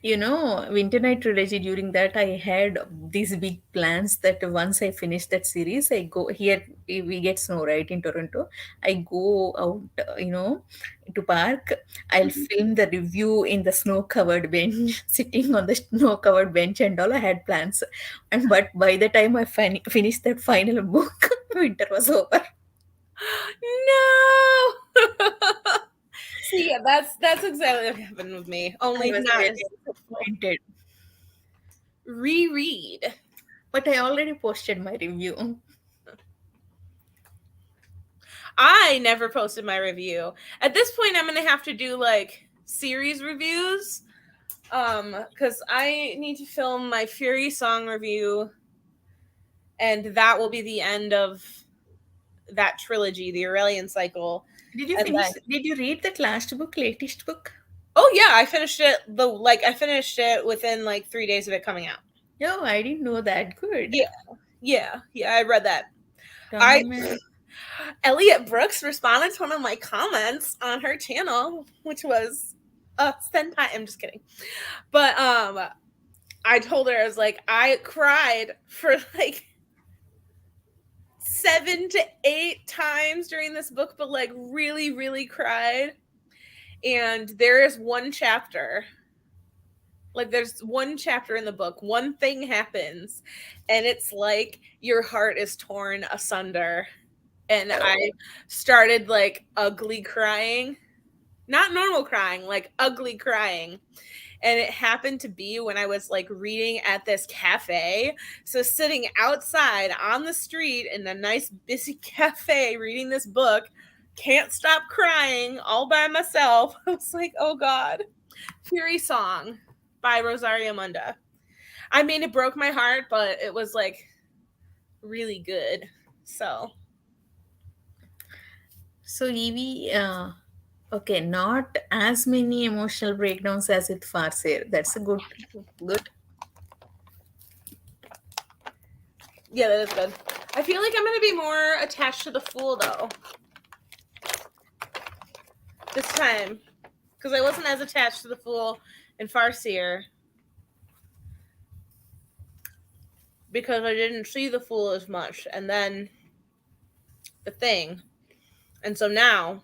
You know, Winter Night trilogy, during that, I had these big plans that once I finish that series, I go here, we get snow, right, in Toronto. I go out, to park. I'll film the review in the snow covered bench, sitting on the snow covered bench, and all. I had plans. But by the time I finished that final book, winter was over. No. See, yeah, that's exactly what happened with me. I Only was not very as disappointed. reread. But I already posted my review. I never posted my review. At this point, I'm gonna have to do like series reviews. Because I need to film my Fury song review, and that will be the end of that trilogy, the Aurelian cycle. Did you And finish? then, Did you read that last book, latest book? oh yeah, I finished it. I finished it within like 3 days of it coming out. No, I didn't know that. Good. Yeah, yeah. I read that. I Tournament. Elliot Brooks responded to one of my comments on her channel, which was senpai. I'm just kidding, but I told her I was like I cried for like 7 to 8 times during this book, but like really, really cried. And there is one chapter. Like there's one chapter in the book, one thing happens, and it's like your heart is torn asunder. And I started like ugly crying. Not normal crying, like ugly crying. And it happened to be when I was like reading at this cafe. So sitting outside on the street in a nice busy cafe reading this book, can't stop crying all by myself. I was like, oh God. Fury Song by Rosario Munda. I mean, it broke my heart, but it was like really good. So Evie, okay, not as many emotional breakdowns as with Farseer. That's a good. yeah, that is good. I feel like I'm gonna be more attached to the Fool though this time, because I wasn't as attached to the Fool in Farseer because I didn't see the Fool as much, and then the Thing, and so now,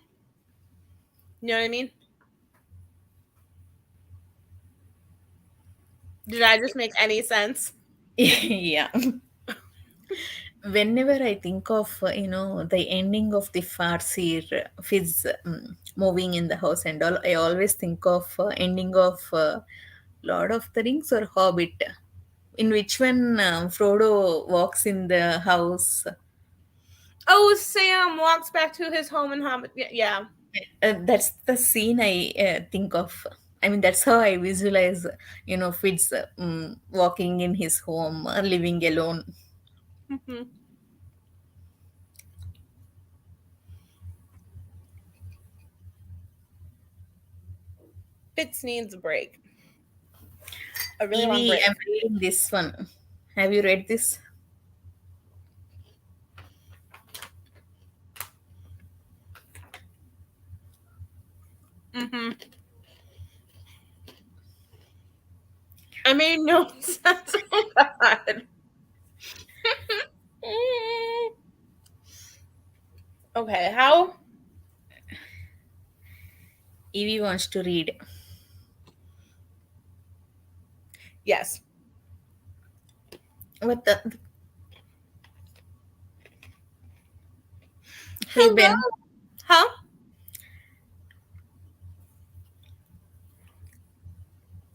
you know what I mean? Did I just make any sense? Yeah. Whenever I think of the ending of the Farseer, Fizz moving in the house and all, I always think of ending of Lord of the Rings or Hobbit. In which one Frodo walks in the house? Oh, Sam walks back to his home in Hobbit. Yeah. That's the scene I think of. I mean, that's how I visualize, Fitz walking in his home, living alone. Mm-hmm. Fitz needs a break. A really long Evie, break. I'm reading this one. Have you read this? Mm-hmm. I made no sense. Oh God. Okay, how? Evie wants to read. Yes. What the? Hey, Hello? Ben. Huh?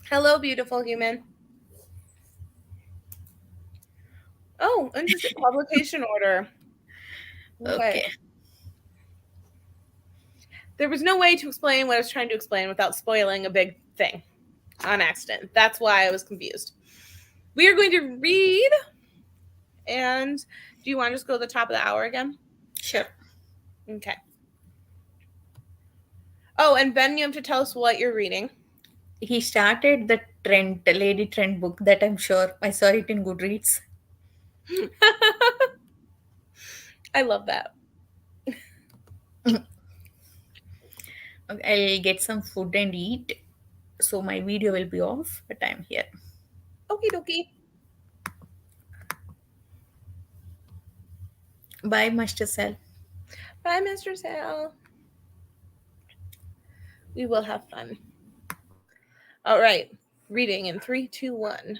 Hello, beautiful human. Oh, interesting. Publication order. Okay. Okay. There was no way to explain what I was trying to explain without spoiling a big thing on accident. That's why I was confused. We are going to read, and do you want to just go to the top of the hour again? Sure. Okay. Oh, and Ben, you have to tell us what you're reading. He started the Lady Trent book that I'm sure I saw it in Goodreads. I love that. Okay, I'll get some food and eat. So my video will be off, but I'm here. Okie dokie. Bye, Master Cell. Bye, Mr. Sal. We will have fun. All right. Reading in 3, 2, 1.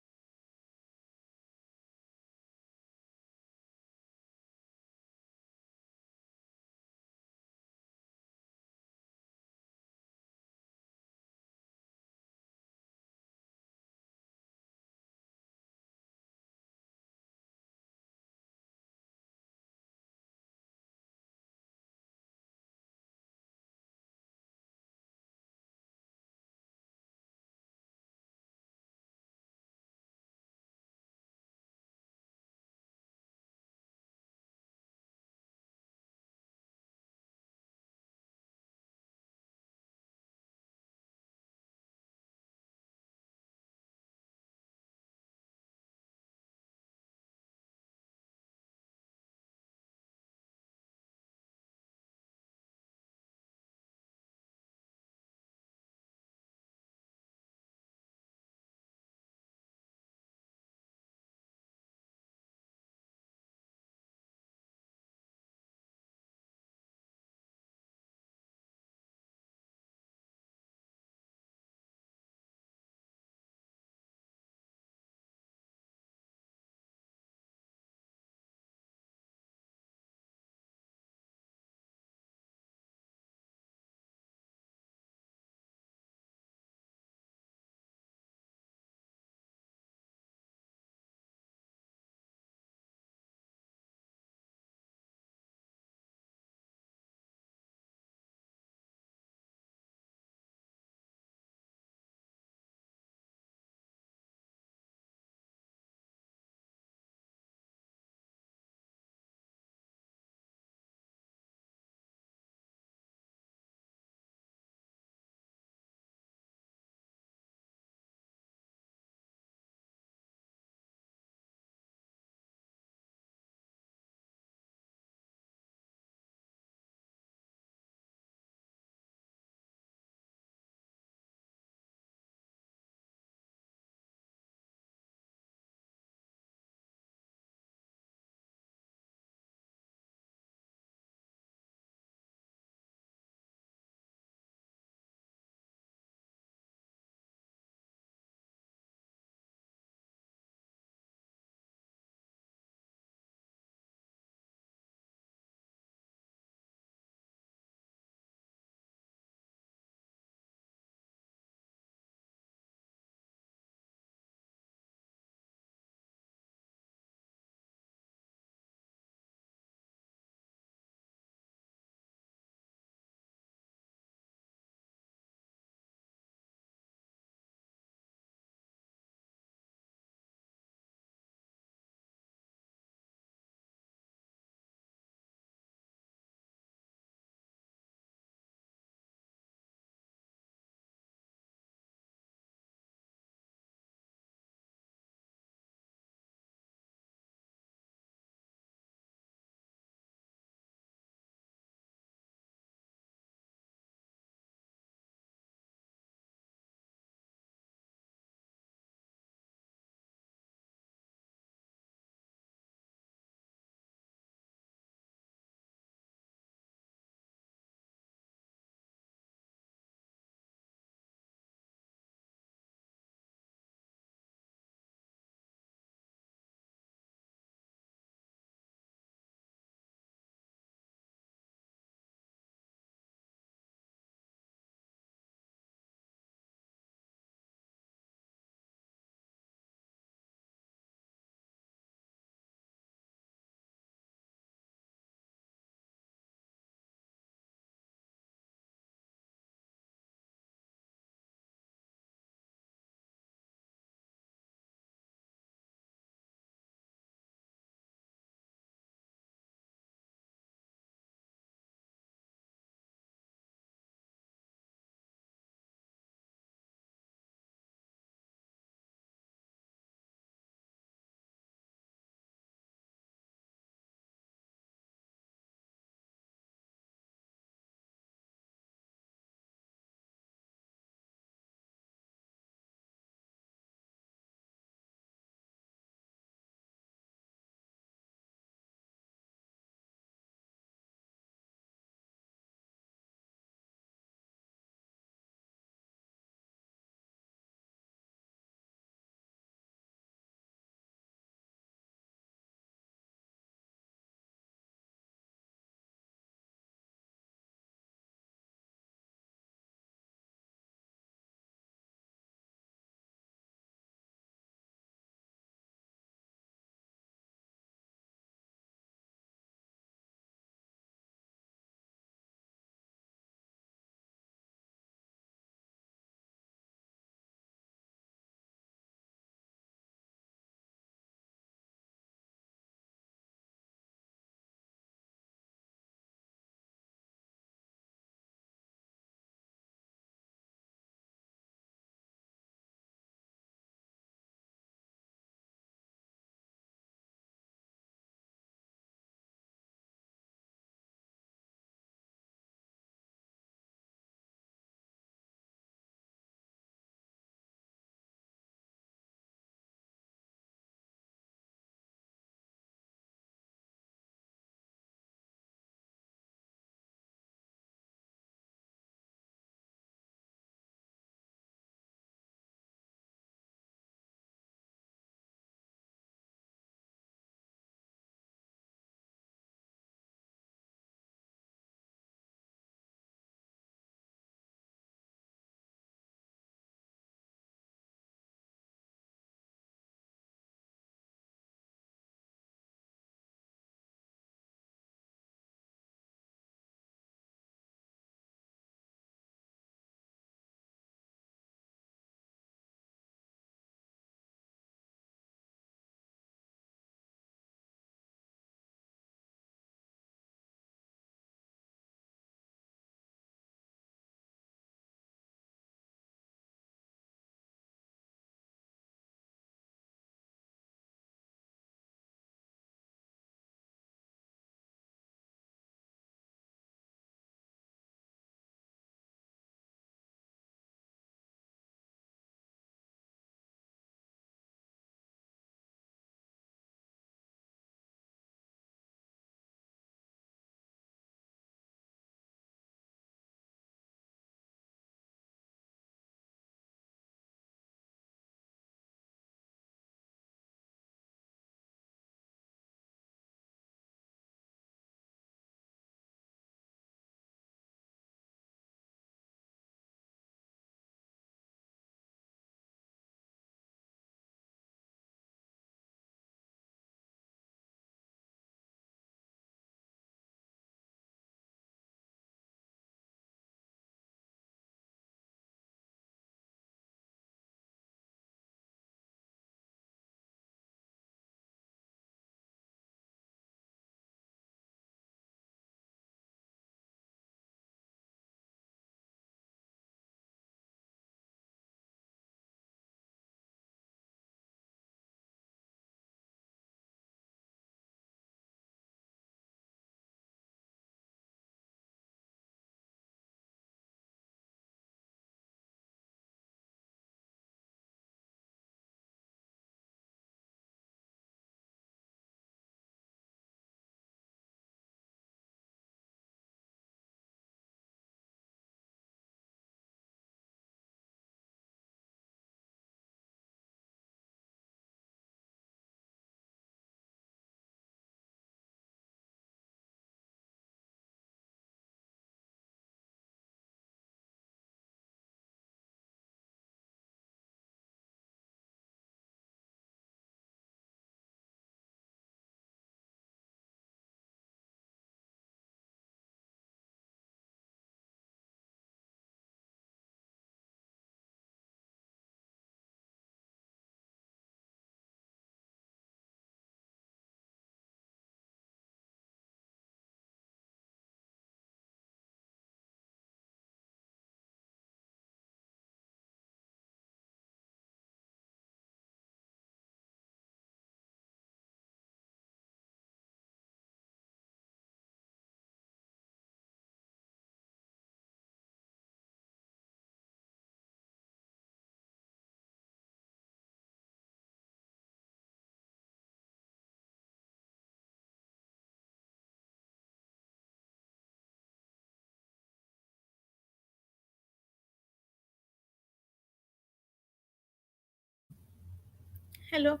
Hello.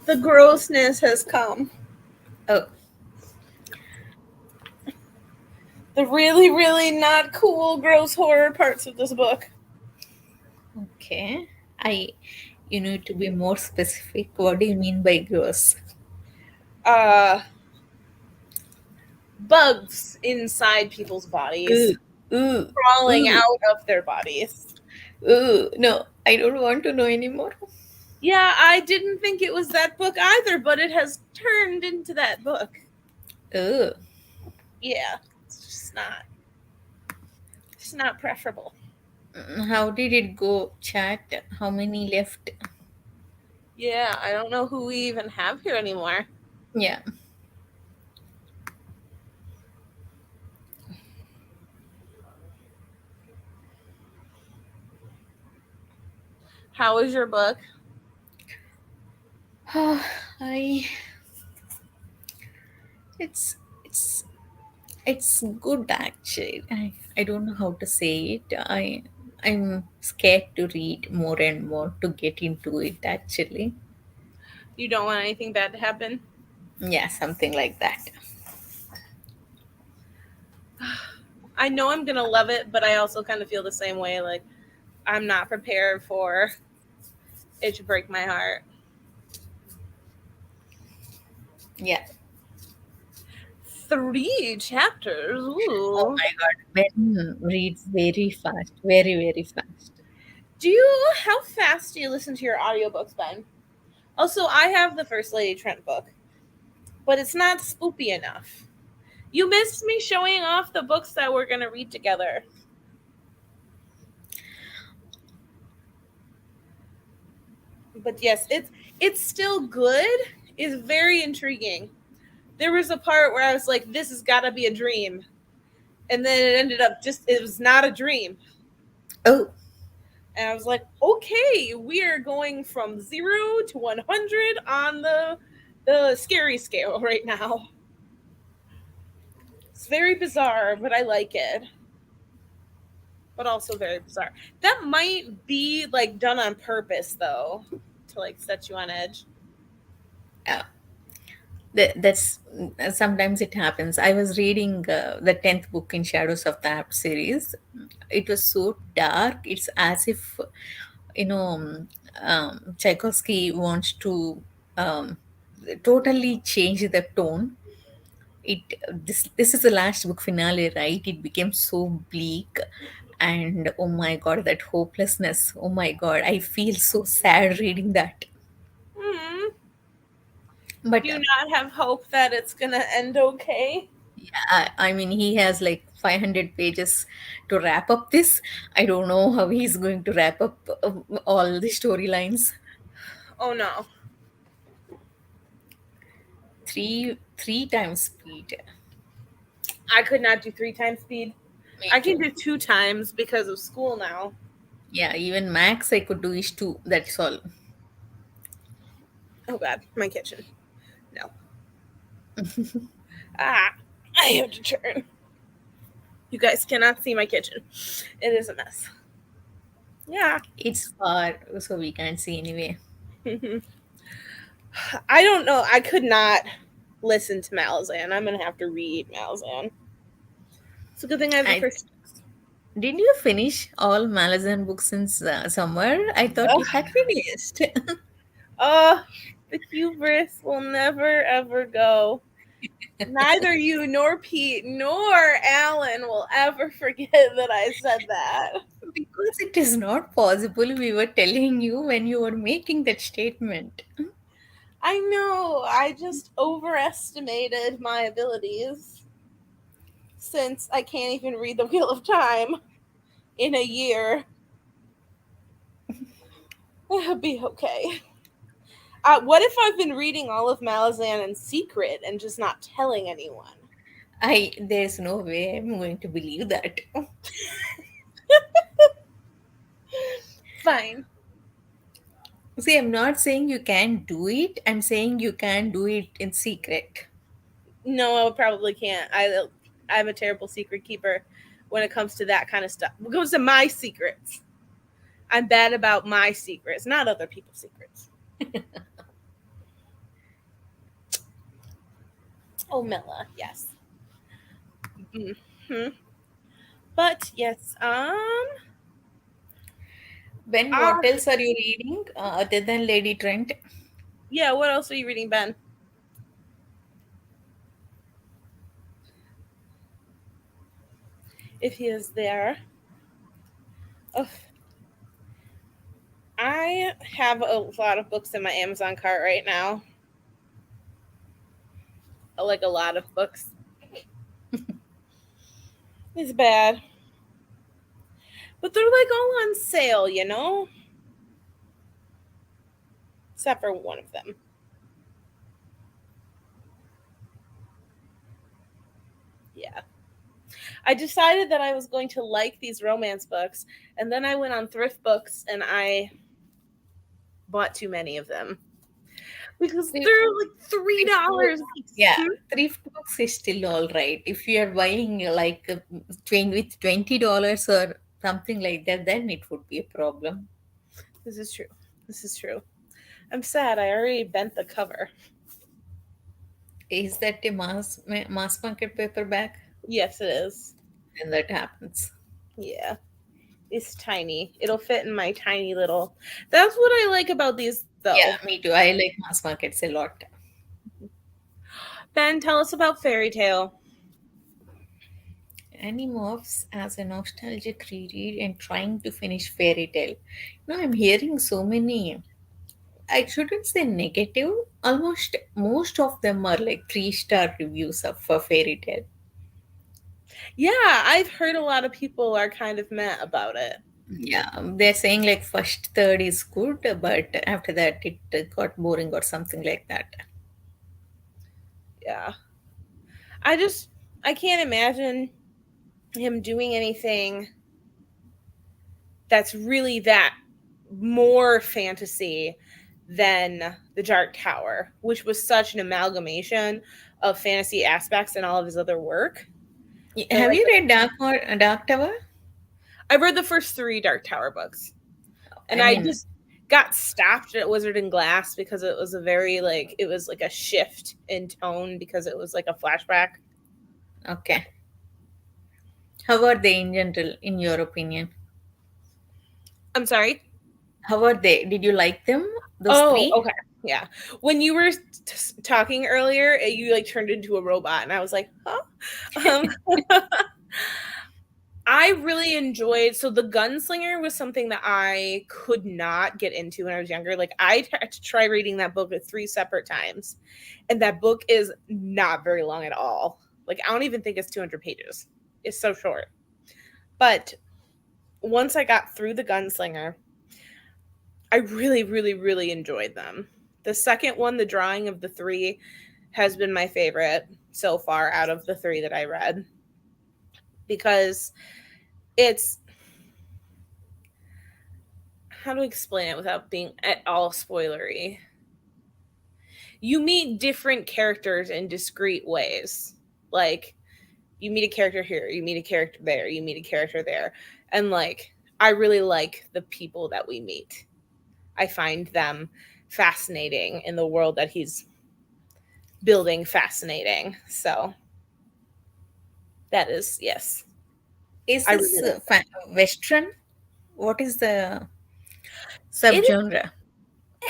The grossness has come. Oh, The really, really not cool, gross horror parts of this book. okay. I You need to be more specific. What do you mean by gross? Uh, bugs inside people's bodies, Ooh, ooh, crawling ooh, out of their bodies. ooh. No, I don't want to know anymore. Yeah, I didn't think it was that book either, but it has turned into that book. Ooh. Yeah, it's just not. It's not preferable. How did it go, chat? How many left? Yeah, I don't know who we even have here anymore. Yeah. How is your book? I it's it's it's good actually. I don't know how to say it. I'm scared to read more and more to get into it actually. You don't want anything bad to happen? Yeah, something like that. I know I'm gonna love it, but I also kind of feel the same way. Like, I'm not prepared for it to break my heart. Yeah. 3 chapters? Oh Ooh. my god. Ben reads very fast. Very, very fast. How fast do you listen to your audiobooks, Ben? Also, I have the First Lady Trent book, but it's not spoopy enough. You missed me showing off the books that we're gonna read together. But yes, it's still good. It's very intriguing. There was a part where I was like, this has gotta be a dream. And then it ended up just it was not a dream. Oh, And I was like, okay, we are going from 0 to 100 on the scary scale right now. It's very bizarre, but I like it. But also very bizarre. That might be like done on purpose though, to like set you on edge. yeah. That's sometimes it happens. I was reading the 10th book in Shadows of the App series. It was so dark. It's as if, you know, Tchaikovsky wants to um, totally change the tone. This is the last book finale, right? It became so bleak, and oh my god, that hopelessness. Oh my god, I feel so sad reading that. Hmm. But Do you not have hope that it's gonna end okay? I mean, he has like 500 pages to wrap up this. I don't know how he's going to wrap up all the storylines. Oh no. Three times speed. I could not do 3 times speed. Me I can too. do 2 times because of school now. Yeah, even max I could do is two. That's all. Oh god, my kitchen. No. Ah, I have to turn. You guys cannot see my kitchen. It is a mess. Yeah. It's far, so we can't see anyway. I don't know. I could not listen to Malazan. I'm gonna have to read Malazan. It's a good thing I have the I first. Did you finish all Malazan books since summer? I thought you Ugh. had finished. Oh, the hubris will never ever go. Neither you nor Pete nor Alan will ever forget that I said that. Because it is not possible, we were telling you when you were making that statement. I know. I just overestimated my abilities since I can't even read the Wheel of Time in a year. It'll be okay. What if I've been reading all of Malazan in secret and just not telling anyone? There's no way I'm going to believe that. Fine. See, I'm not saying you can't do it. I'm saying you can do it in secret. No, I probably can't. I'm a terrible secret keeper when it comes to that kind of stuff. When it comes to my secrets, I'm bad about my secrets, not other people's secrets. Oh, Milla, yes. Hmm. But yes, Ben, ah, what else are you reading other than Lady Trent? yeah. What else are you reading, Ben? If he is there. Oh, I have a lot of books in my Amazon cart right now. Like a lot of books. It's bad, but they're like all on sale, you know. Except for one of them. Yeah. I decided that I was going to like these romance books, and then I went on thrift books and I bought too many of them because Thrift, they're like three thrift book, dollars a piece. yeah, Hmm? thrift books is still all right. If you are buying like with $20 or something like that, then it would be a problem. This is true. This is true. I'm sad. I already bent the cover. Is that a mass market paperback? Yes, it is. Then that happens. Yeah. It's tiny. It'll fit in my tiny little. That's what I like about these, Yeah, though. me too. I like mass markets a lot. Ben, tell us about Fairy Tale. Annie morphs as a nostalgic reread and trying to finish Fairy Tale. I'm hearing so many. I shouldn't say negative. Almost most of them are like 3-star reviews of for Fairy Tale. Yeah, I've heard a lot of people are kind of meh about it. Yeah, they're saying like first third is good, but after that it got boring or something like that. Yeah. I just, I can't imagine him doing anything that's really that more fantasy than the Dark Tower, which was such an amalgamation of fantasy aspects in all of his other work. That Have like you read Dark Tower? I've read the first three Dark Tower books, and I I mean, just got stopped at Wizard and Glass because it was a very like it was like a shift in tone because it was like a flashback. okay. How are they in general, in your opinion? I'm sorry. How are they? Did you like them? Those Oh, three? okay. Yeah. When you were talking earlier, you like turned into a robot, and I was like, huh? I really enjoyed. So the Gunslinger was something that I could not get into when I was younger. Like I had to try reading that book at three separate times, and that book is not very long at all. Like I don't even think it's 200 pages. It's so short. But once I got through the Gunslinger, I really, really, really enjoyed them. The second one, the drawing of the three, has been my favorite so far out of the three that I read because it's how to explain it without being at all spoilery. You meet different characters in discrete ways. Like you meet a character here, you meet a character there, you meet a character there. And like I really like the people that we meet. I find them fascinating in the world that he's building fascinating. So that is yes. Is I this really like Western? What is the it. It is subgenre?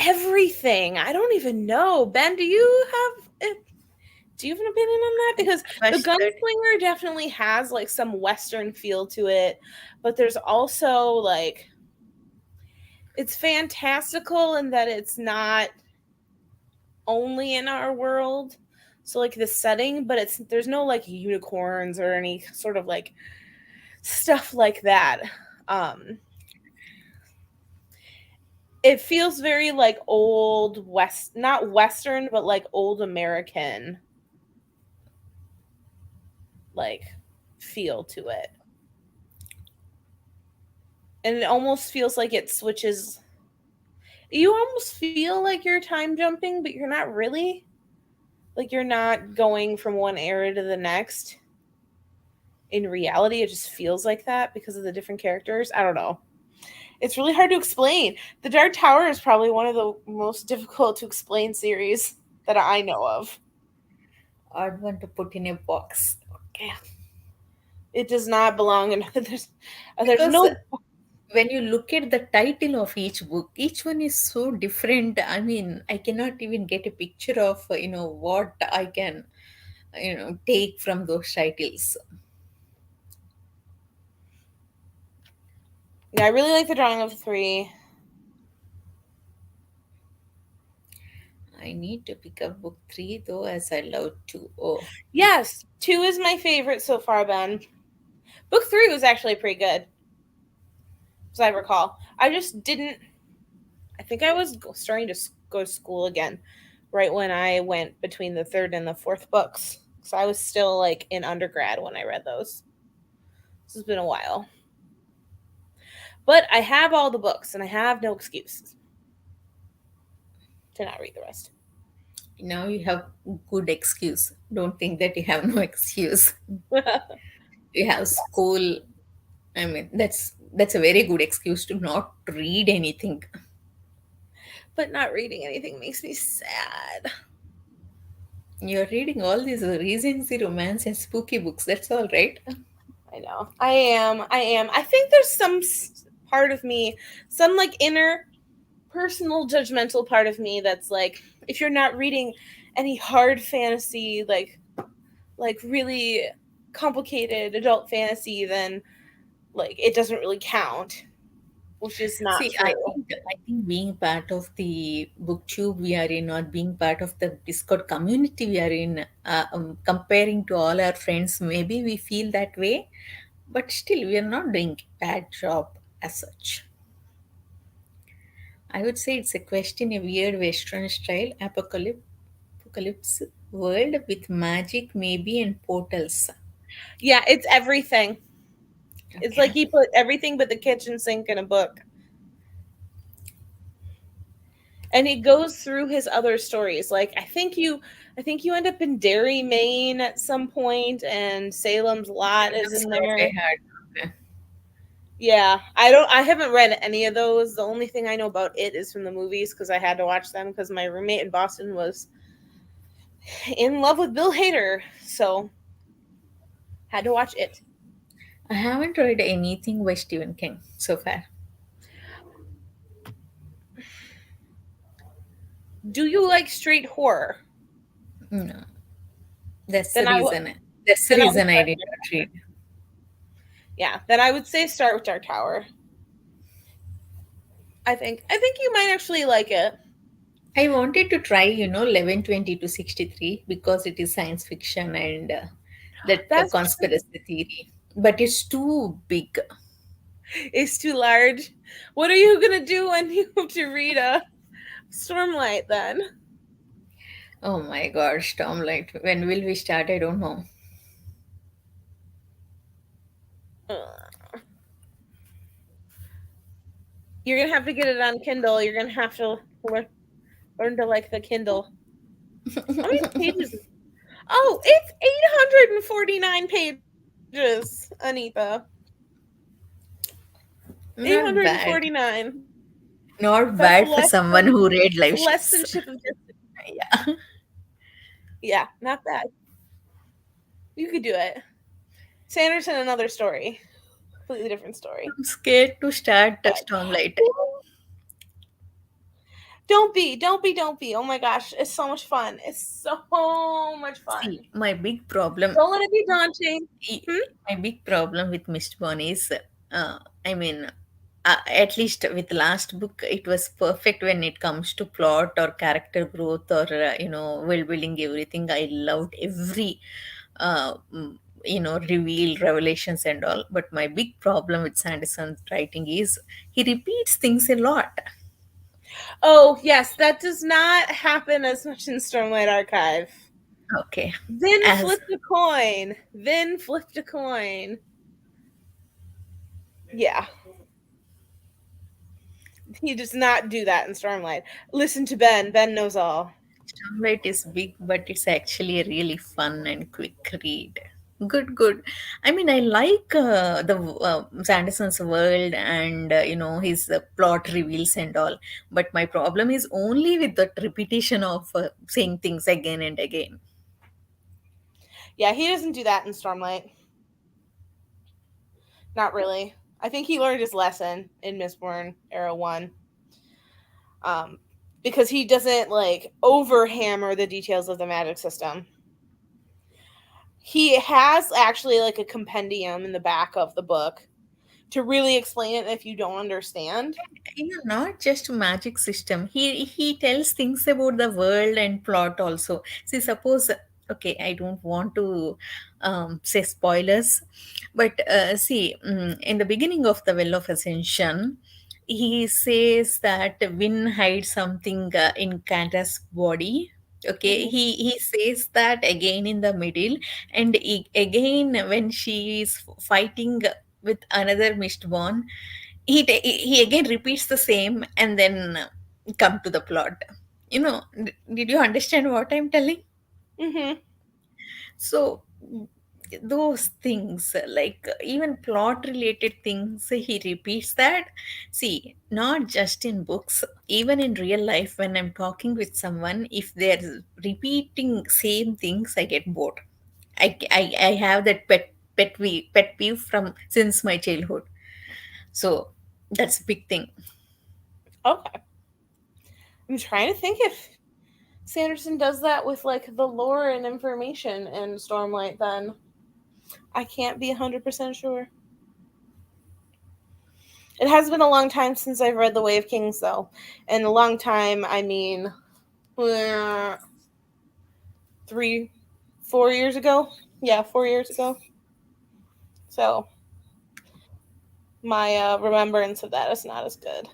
everything. I don't even know. Ben, do you have an opinion on that? Because the First, third. Gunslinger definitely has like some Western feel to it, but there's also like it's fantastical in that it's not only in our world. So like the setting, but it's there's no like unicorns or any sort of like stuff like that. Um it feels very like old west not western but like old American like feel to it. And it almost feels like it switches. You almost feel like you're time jumping, but you're not really. Like you're not going from one era to the next. in reality it just feels like that because of the different characters. I don't know. It's really hard to explain. The Dark Tower is probably one of the most difficult to explain series that I know of. Odd one to put in a box. Okay. It does not belong in there's Because no. when you look at the title of each book, each one is so different. I mean, I cannot even get a picture of, what I can, take from those titles. Yeah, I really like the drawing of the three. I need to pick up book three though, as I love to. Oh, Yes, two is my favorite so far, Ben. Book three was actually pretty good, as I recall. I just didn't. I think I was starting to go to school again, right when I went between the third and the fourth books. So I was still like in undergrad when I read those. This has been a while, but I have all the books, and I have no excuse to not read the rest. now you have good excuse. Don't think that you have no excuse. You have school. I mean, that's a very good excuse to not read anything. But not reading anything makes me sad. You're reading all these Regency romance and spooky books. That's all right. I know. I am. I am. I think there's some part of me, some like inner personal judgmental part of me that's like, if you're not reading any hard fantasy, like really complicated adult fantasy, then like it doesn't really count, which is not See, I true. think I think being part of the booktube we are in, or being part of the Discord community we are in, comparing to all our friends, maybe we feel that way, but still we are not doing a bad job as such. I would say it's a quest in a weird Western style apocalypse world with magic, maybe, and portals. Yeah, it's everything. It's Okay. like he put everything but the kitchen sink in a book. And it goes through his other stories. Like I think you end up in Derry, Maine at some point, and Salem's Lot It is looks in like I there. had. Okay. Yeah, I haven't read any of those. The only thing I know about it is from the movies because I had to watch them because my roommate in Boston was in love with Bill Hader, so had to watch it. I haven't read anything by Stephen King so far. Do you like straight horror? No, that's the Then I would reason. That's the then I would reason I start. did not read. Yeah, then I would say start with Dark Tower. I think you might actually like it. I wanted to try, 1120 to 63 because it is science fiction and that That's true. conspiracy theory, but it's too big. It's too large. What are you gonna do when you have to read a Stormlight then? Oh my god, Stormlight. When will we start? I don't know. You're gonna have to get it on Kindle. You're gonna have to learn to like the Kindle. How many pages? Oh, it's 849 pages, Anita. Not bad. 849. Not That's bad for someone who read live less than ships. Ship of Destiny. Yeah. Yeah, not bad. You could do it. Sanderson, another story. Completely different story. I'm scared to start But Stormlight. don't be. Oh my gosh, it's so much fun. It's so much fun. See, my big problem Don't let it be daunting. i- Hmm? my big problem with Mistborn is, I mean, at least with last book, it was perfect when it comes to plot or character growth or world building. Everything I loved every reveal revelations and all. But my big problem with Sanderson's writing is he repeats things a lot. Oh yes, that does not happen as much in Stormlight Archive. Okay, Then as flipped a coin. Then flipped a coin. Yeah, he does not do that in Stormlight. Listen to Ben. Ben knows all. Starlight is big, but it's actually a really fun and quick read. Good, good. I mean, I like the Sanderson's world and his plot reveals and all. But my problem is only with the repetition of saying things again and again. Yeah, he doesn't do that in Stormlight. Not really. I think he learned his lesson in Mistborn Era 1. Um, because he doesn't like overhammer the details of the magic system. He has actually like a compendium in the back of the book to really explain it if you don't understand. Not just magic system. He tells things about the world and plot also. See, suppose, okay, I don't want to say spoilers, but see, in the beginning of the Well of Ascension, he says that Win hides something in Candace's body. Okay, Mm-hmm. he says that again in the middle, and again when she is fighting with another Mistborn, he again repeats the same and then come to the plot. Did you understand what I'm telling? Mm-hmm. So those things, like even plot related things, he repeats that. See, not just in books, even in real life, when I'm talking with someone, if they're repeating same things, I get bored. I have that pet peeve from since my childhood. So that's a big thing. Okay. I'm trying to think if Sanderson does that with like the lore and information in Stormlight, then I can't be 100% sure. It has been a long time since I've read The Way of Kings, though. And a long time, I mean, 3, 4 years ago. Yeah, 4 years ago. So my remembrance of that is not as good.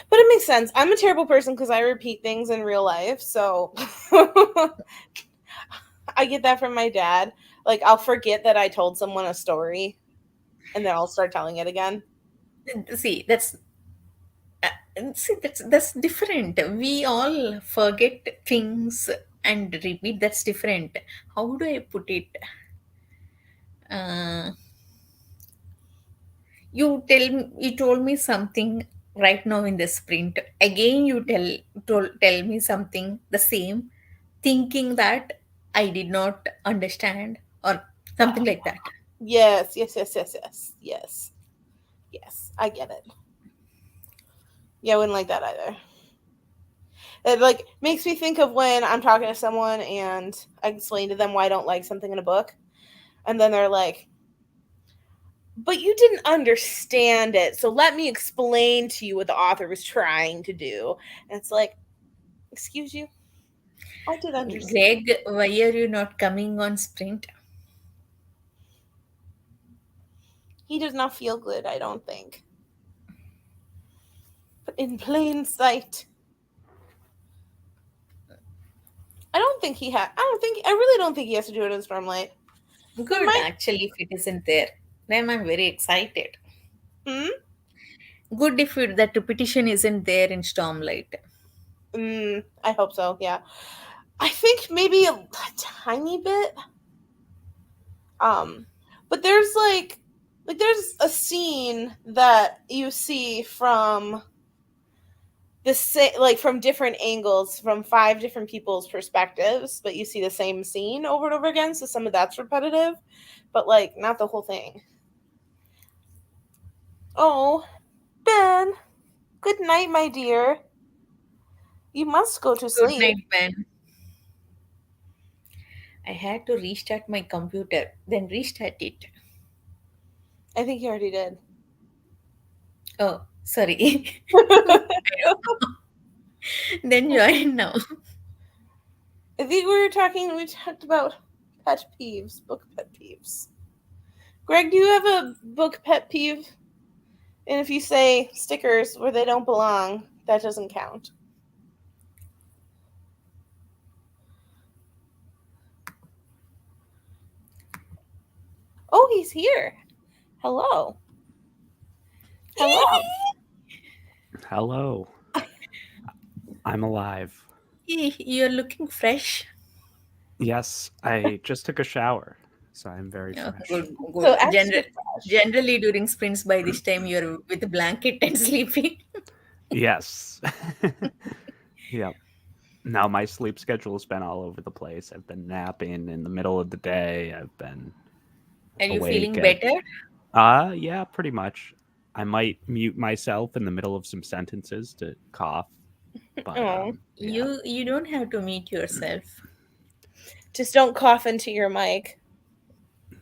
But it makes sense. I'm a terrible person because I repeat things in real life. So I get that from my dad. Like, I'll forget that I told someone a story and then I'll start telling it again. See, that's different. We all forget things and repeat. That's different. How do I put it? Uh, you told me something right now in the sprint. Again, you tell me something the same, thinking that I did not understand or something like that. Yes, yes, yes, yes, yes, yes, yes. I get it. Yeah, I wouldn't like that either. It like makes me think of when I'm talking to someone and I explain to them why I don't like something in a book, and then they're like, "But you didn't understand it, so let me explain to you what the author was trying to do." And it's like, "Excuse you, I did understand." Greg, why are you not coming on sprint? He does not feel good. I don't think, but in plain sight. I don't think he had. I don't think. I really don't think he has to do it in Stormlight. He Good, might. actually, if it isn't there. Then I'm very excited. Hmm? Good if that repetition isn't there in Stormlight. I hope so. Yeah. I think maybe a tiny bit. Um, but there's like there's a scene that you see from like from different angles, from 5 different people's perspectives, but you see the same scene over and over again. So some of that's repetitive, but like not the whole thing. Oh, Ben, good night, my dear. You must go to Good sleep. night, Ben. I had to restart my computer, then restart it. I think you already did. Oh, sorry. Then join now. I think we talked about pet peeves, book pet peeves. Greg, do you have a book pet peeve? And if you say stickers where they don't belong, that doesn't count. Oh, he's here. Hello. Hello. Hello. I'm alive. You're looking fresh. Yes, I just took a shower. so I'm very Yeah, fresh. good, So good. extra fresh. Generally during sprints, by this time you're with a blanket and sleeping. Yes. Yep. Now my sleep schedule has been all over the place. I've been napping in the middle of the day. I've been Are you awake feeling at better? yeah, pretty much. I might mute myself in the middle of some sentences to cough, but Oh, yeah. You don't have to meet yourself. just don't cough into your mic.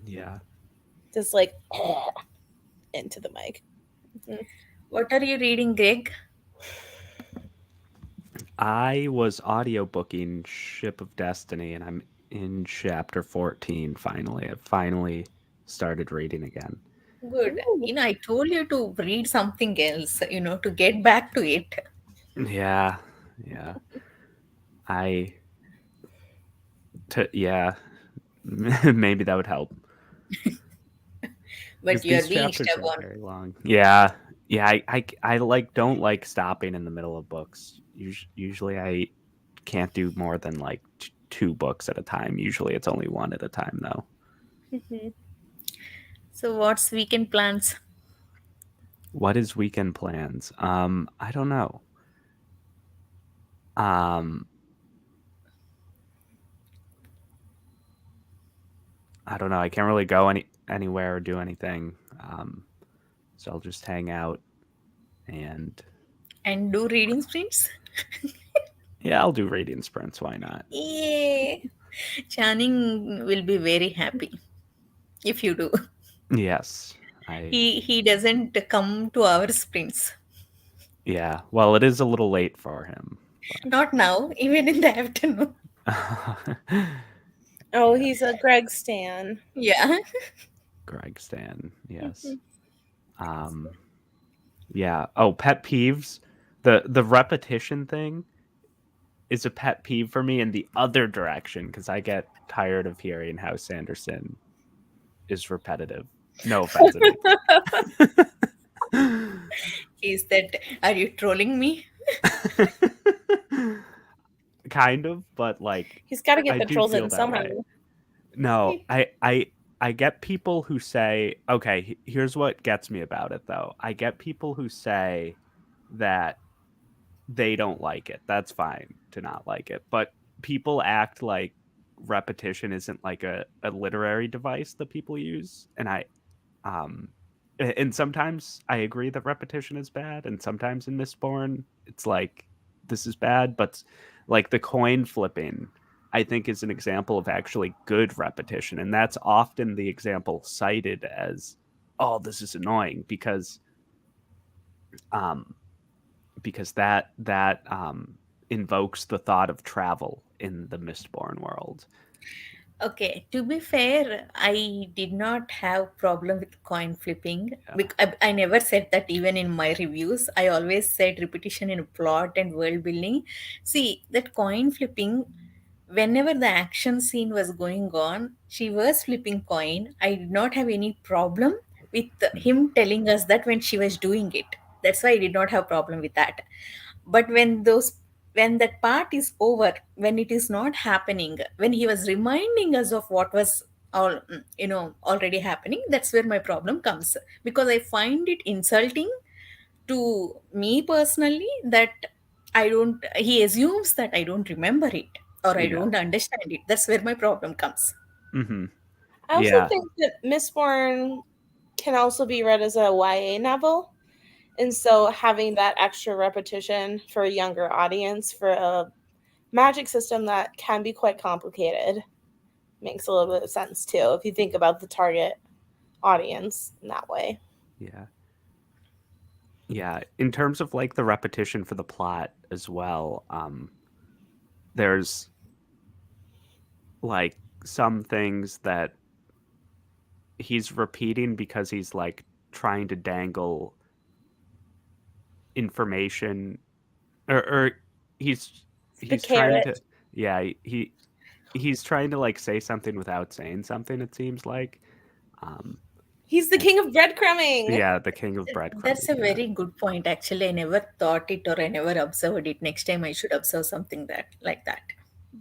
Yeah. Just like into the mic. Mhm. What are you reading, Greg? I was audiobooking Ship of Destiny and I'm in chapter 14 finally. I finally started reading again. Good. Ooh. I told you to read something else, to get back to it. Yeah. Yeah. I yeah, maybe that would help But because you are these being chapters are stubborn. very long. Yeah. Yeah, I like don't like stopping in the middle of books. Usually I can't do more than like two books at a time. Usually it's only one at a time though. Mhm. So, what's weekend plans? What is weekend plans? I don't know. Um, I don't know. I can't really go anywhere or do anything. So I'll just hang out and And do reading sprints? yeah, I'll do reading sprints. Why not? Yay! Channing will be very happy if you do. Yes, I He doesn't come to our sprints. yeah. Well, it is a little late for him, Not now, even in the afternoon. but Oh, yeah, he's a Greg Stan. Yeah. Greg Stan. Yes. Um, yeah. Oh, pet peeves. The repetition thing is a pet peeve for me in the other direction because I get tired of hearing how Sanderson is repetitive. No offense, Anita. Is that, are you trolling me? Kind of, but like He's got to get I the do trolls feel in that somehow. way. No, I get people who say, okay, here's what gets me about it though. I get people who say that they don't like it. That's fine to not like it. But people act like repetition isn't like a literary device that people use. Um and sometimes I agree that repetition is bad, and sometimes in Mistborn it's like this is bad, but like the coin flipping I think is an example of actually good repetition. And that's often the example cited as, oh, this is annoying um because that invokes the thought of travel in the Mistborn world. Okay, to be fair, I did not have problem with coin flipping. Yeah. I never said that even in my reviews. I always said repetition in plot and world building. See, that coin flipping, whenever the action scene was going on, she was flipping coin. I did not have any problem with him telling us that when she was doing it. That's why I did not have problem with that. But when that part is over, when it is not happening, when he was reminding us of what was already happening, that's where my problem comes, because I find it insulting to me personally that I don't he assumes that I don't remember it or I Yeah. don't understand it. That's where my problem comes. Hmm. I also Yeah. think that Mistborn can also be read as a YA novel. And so having that extra repetition for a younger audience for a magic system that can be quite complicated makes a little bit of sense too if you think about the target audience in that way. Yeah. Yeah. In terms of like the repetition for the plot as well, there's like some things that he's repeating because he's like trying to dangle information or he's The he's trying to carrot. yeah he's trying to like say something without saying something, it seems like. um He's the and king of breadcrumbing. yeah, the king of That's breadcrumbing. a Yeah. very good point. Actually, I never thought it or I never observed it. Next time I should observe something that like that.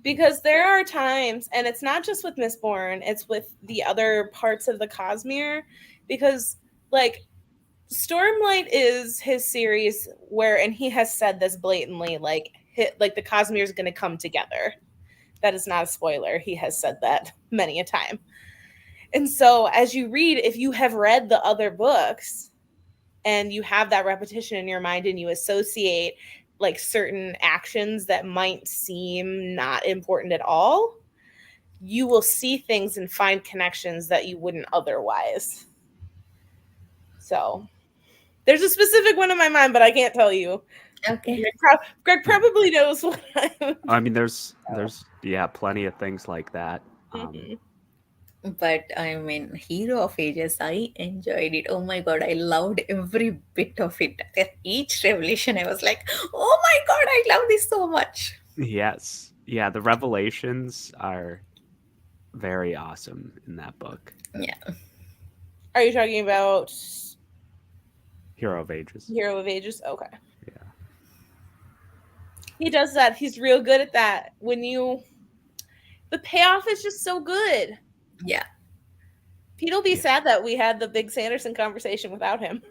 because there are times, and it's not just with Mistborn, it's with the other parts of the Cosmere, because like Stormlight is his series where, and he has said this blatantly, like like the Cosmere is going to come together. That is not a spoiler. He has said that many a time. And so as you read, if you have read the other books and you have that repetition in your mind and you associate like certain actions that might seem not important at all, you will see things and find connections that you wouldn't otherwise. So there's a specific one in my mind, but I can't tell you. Okay. Greg probably knows what I'm. I mean, there's plenty of things like that. Mhm. But I mean, Hero of Ages, I enjoyed it. Oh my god, I loved every bit of it. At each revelation, I was like, oh my god, I love this so much. Yes, yeah, the revelations are very awesome in that book, Yeah. Are you talking about Hero of Ages. Hero of Ages? Okay. Yeah, He does that. He's real good at that. The payoff is just so good. Yeah. Pete'll be Yeah. sad that we had the big Sanderson conversation without him.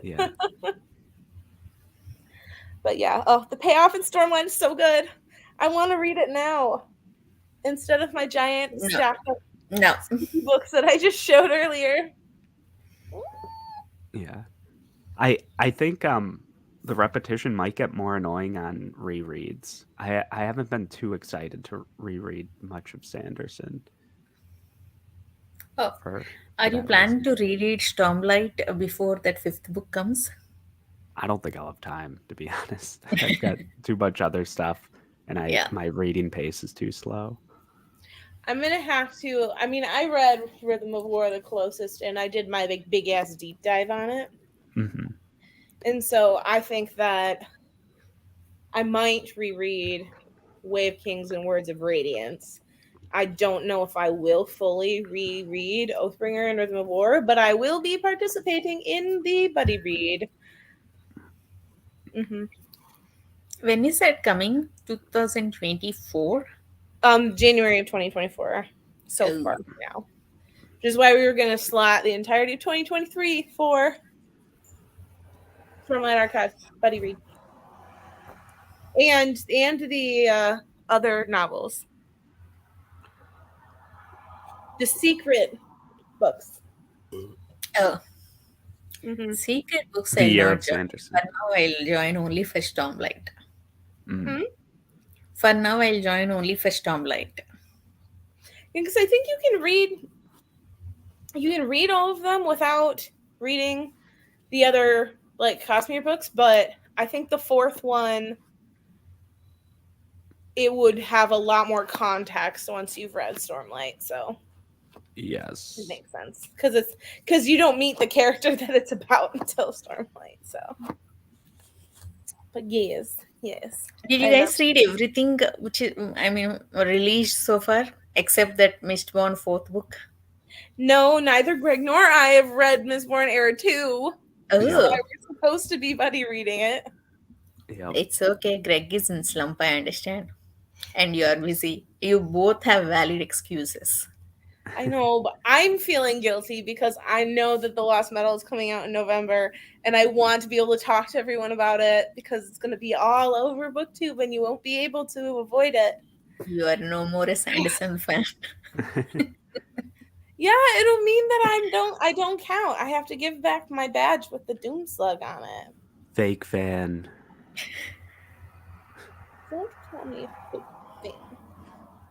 yeah, But yeah, oh, the payoff in Stormlight is so good. I want to read it now instead of my giant No. stack of No. books that I just showed earlier. yeah. I think the repetition might get more annoying on rereads. I haven't been too excited to reread much of Sanderson Oh, for are you that planning reason. to reread Stormlight before that fifth book comes? I don't think I'll have time, to be honest. I've got too much other stuff, and Yeah. my reading pace is too slow. I'm gonna have to. I mean, I read Rhythm of War the closest, and I did my big ass deep dive on it. Hmm. And so I think that I might reread Wave Kings and Words of Radiance. I don't know if I will fully reread Oathbringer and Rhythm of War, but I will be participating in the buddy read. Mm-hmm. When is that coming? 2024? January of 2024. So Oh, far now, which is why we were going to slot the entirety of 2023 for Stormlight Archive buddy read, and the other novels, the secret books. oh. Mm-hmm. Secret books The I'll Year not of join. Sanderson. For now, I'll join only for Stormlight. Mm. For now, I'll join only for Stormlight. Because I think you can read all of them without reading the other like Cosmere books, but I think the fourth one it would have a lot more context once you've read Stormlight, so it Yes. makes sense because you don't meet the character that it's about until Stormlight. So, but yes, Did you I know. guys read everything which is, I mean, released so far except that Mistborn fourth book? No, neither Greg nor I have read Mistborn Era 2. Which is why Oh, we're supposed to be buddy reading it. Yep. it's okay. Greg is in slump, I understand. And you're busy. You both have valid excuses. I know, but I'm feeling guilty because I know that the Lost Metal is coming out in November, and I want to be able to talk to everyone about it because it's going to be all over BookTube, and you won't be able to avoid it. You are no more a Sanderson fan. Yeah, it'll mean that I don't count. I have to give back my badge with the Doom Slug on it. Fake fan. Don't call me a fake fan.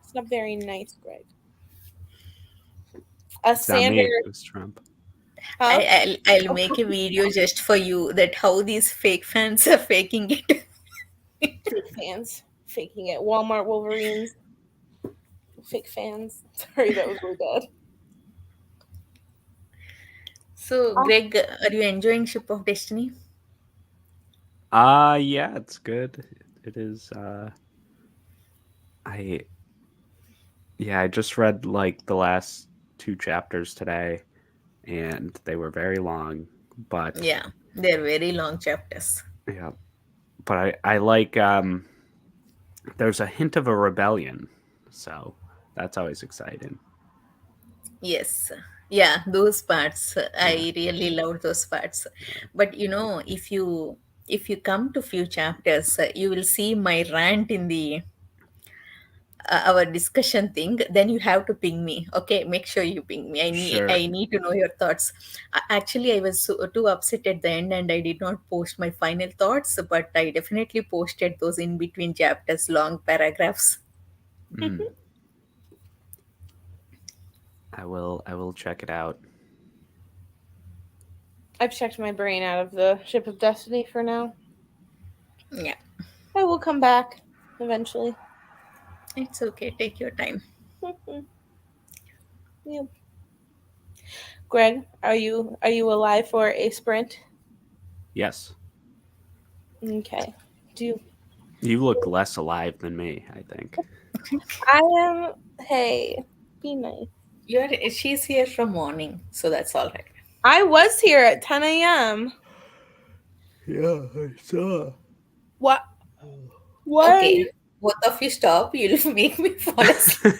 It's not very nice, Greg. A It's not me. Sander, It was Trump. huh? I'll make a video just for you that how these fake fans are faking it. Fake fans faking it. Walmart Wolverines. Fake fans. Sorry, that was really bad. So, Greg, are you enjoying Ship of Destiny? Yeah, it's good. It is. I I just read like the last 2 chapters today, and they were very long. But Yeah, they're very long chapters. yeah, but I like there's a hint of a rebellion, so that's always exciting. Yes. Yeah, those parts. Yeah, I really love those parts. But if you come to few chapters, you will see my rant in the our discussion thing. Then you have to ping me. Okay, make sure you ping me. sure. I need to know your thoughts. Actually, I was too upset at the end and I did not post my final thoughts, but I definitely posted those in between chapters, long paragraphs. Mm, I will check it out. I've checked my brain out of the ship of destiny for now. Yeah, I will come back eventually. it's okay. Take your time. Yeah. Greg, are you alive for a sprint? Yes. Okay. Do You look less alive than me, I think. I am? Hey, be nice. She's here from morning, so that's all right. I was here at 10 a.m. Yeah, I saw. What? Why? Okay, both of you stop. You'll make me fall asleep.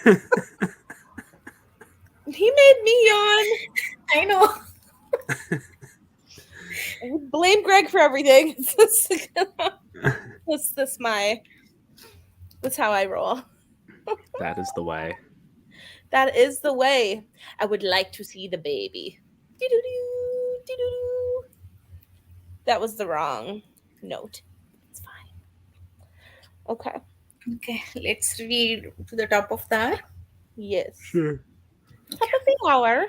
He made me yawn. I know. Blame Greg for everything. That's my. That's how I roll. That is the way. That is the way. I would like to see the baby. Dee-doo-doo, dee-doo-doo. That was the wrong note. It's fine. Okay. Okay, let's read to the top of the hour. Yes. Sure. Top of the hour.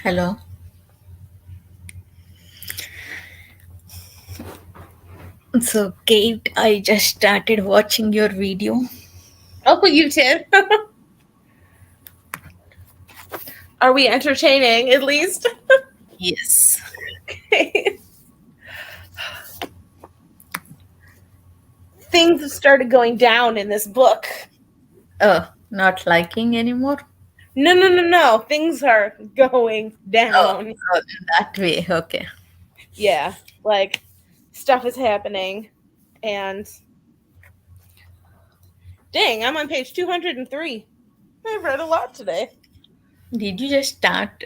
Hello. So, Kate, I just started watching your video. Oh, you did? Are we entertaining at least? Yes. Things have started going down in this book. Oh, not liking anymore? No. Things are going Oh, down. oh, that way. Okay. Yeah, like stuff is happening. And dang, I'm on page 203. I've read a lot today. Did you just start?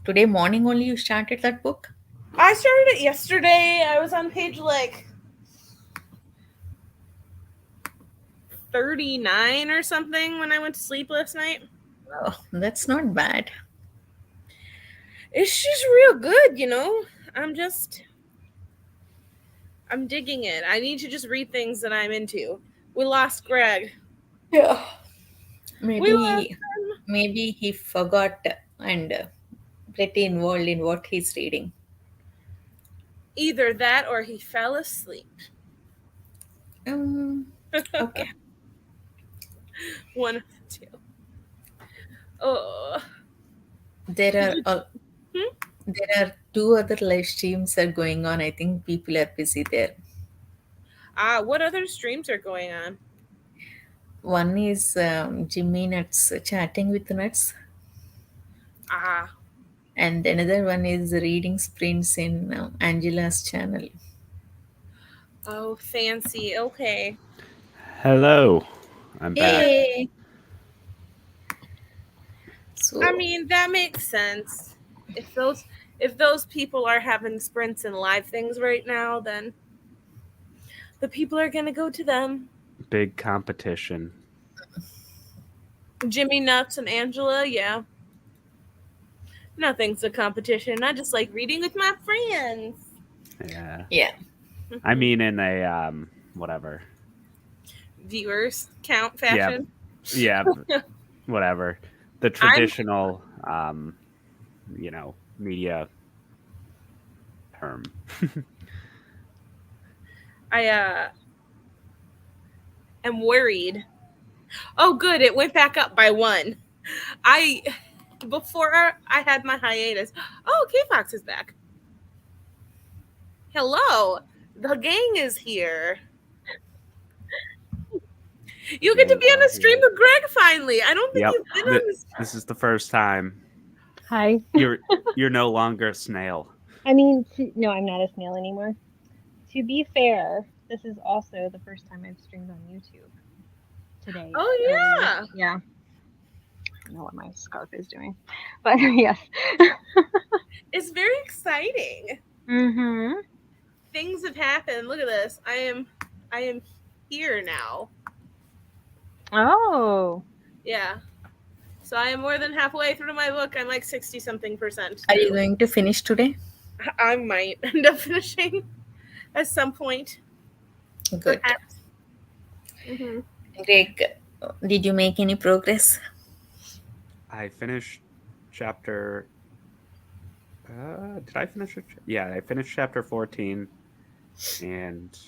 Today morning only you started that book? I started it yesterday. I was on page like 39 or something when I went to sleep last night. Oh, that's not bad. It's just real good, you know? I'm digging it. I need to just read things that I'm into. We lost Greg. Yeah. We lost Maybe he forgot and pretty involved in what he's reading. either that or he fell asleep. Okay. One of the two. Oh. There are Hmm? there are two other live streams are going on. I think people are busy there. What other streams are going on? One is Jimmy Nuts chatting with Nuts, Ah, and another one is reading sprints in Angela's channel. oh, fancy. Okay. Hello, I'm back. Hey. I So mean, that makes sense. If those people are having sprints and live things right now, then the people are gonna go to them. Big competition. Jimmy Nuts and Angela, yeah. Nothing's a competition. I just like reading with my friends. Yeah. yeah, I mean, in a whatever. Viewers count Yeah, fashion. yeah, whatever. The traditional, media term. I am worried. Oh, good. It went back up by one. Before I had my hiatus. Oh, K-Fox is back. Hello. The gang is here. You get to be on a stream with Greg finally. I don't think Yep. you've been on this. This is the first time. Hi. You're no longer a snail. I mean, no, I'm not a snail anymore. To be fair, this is also the first time I've streamed on YouTube today. Oh, yeah. Yeah. I don't know what my scarf is doing, but yes. It's very exciting. Mm-hmm. Things have happened. Look at this. I am here now. Oh. Yeah. So I am more than halfway through my book. I'm like 60-something%. are you going to finish today? I might end up finishing at some point. Good. Mm-hmm. Greg, did you make any progress? I finished chapter. Did I finish it? Yeah, I finished chapter 14, and